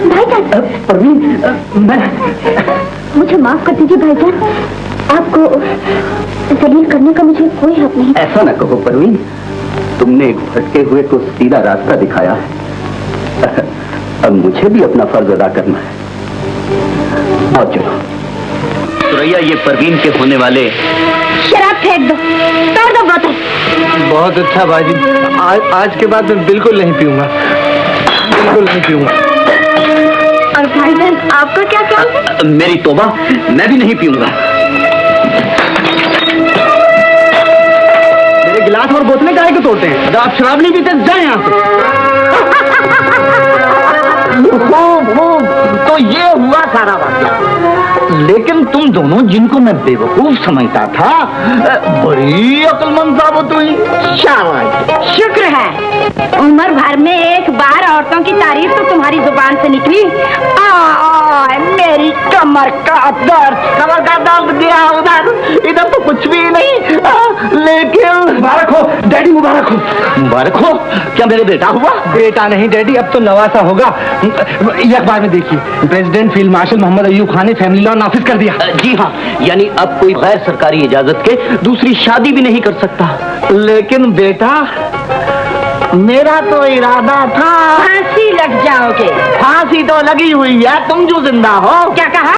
भाईजान, परवीन, मैं मुझे माफ कर दीजिए भाईजान, आपको जलील करने का मुझे कोई हक नहीं। ऐसा ना कहो परवीन, तुमने एक भटके हुए को सीधा रास्ता दिखाया है। अब मुझे भी अपना फर्ज अदा करना है। आओ चलो। सुरैया, ये परवीन के होने वाले शराब फेंक दो, तोड़ दो बोतल। बहुत अच्छा बाजी, आज के बाद मैं बिल्कुल नहीं पीऊंगा, बिल्कुल नहीं पीऊंगा। और भाईजान आपका क्या ख्याल है? मेरी तौबा, मैं भी नहीं पीऊंगा। मेरे गिलास और बोतलें काहे को तोड़ते हैं? जब आप शराब नहीं पीते जाए यहाँ से। तो ये हुआ सारा वाक़या। लेकिन तुम दोनों, जिनको मैं बेवकूफ समझता था, बड़ी अक्लमंद साबित हुई। शाबाश। शुक्र है, उम्र भर में एक बार औरतों की तारीफ तो तुम्हारी जुबान से निकली। मेरी कमर का दर्द दिया उधर, इधर तो कुछ भी नहीं। लेकिन मुबारक हो डैडी, मुबारक हो। मुबारक हो? क्या मेरे बेटा हुआ? बेटा नहीं डैडी, अब तो नवासा होगा। ये अखबार में देखिए, president field marshal Mohammad Ayub Khan ने फैमिली लॉ नाफिज कर दिया। जी हाँ, यानी अब कोई गैर सरकारी इजाजत के दूसरी शादी भी नहीं कर सकता। लेकिन बेटा, मेरा तो इरादा था फांसी लग जाओगे। फांसी तो लगी हुई है, तुम जो जिंदा हो। क्या कहा?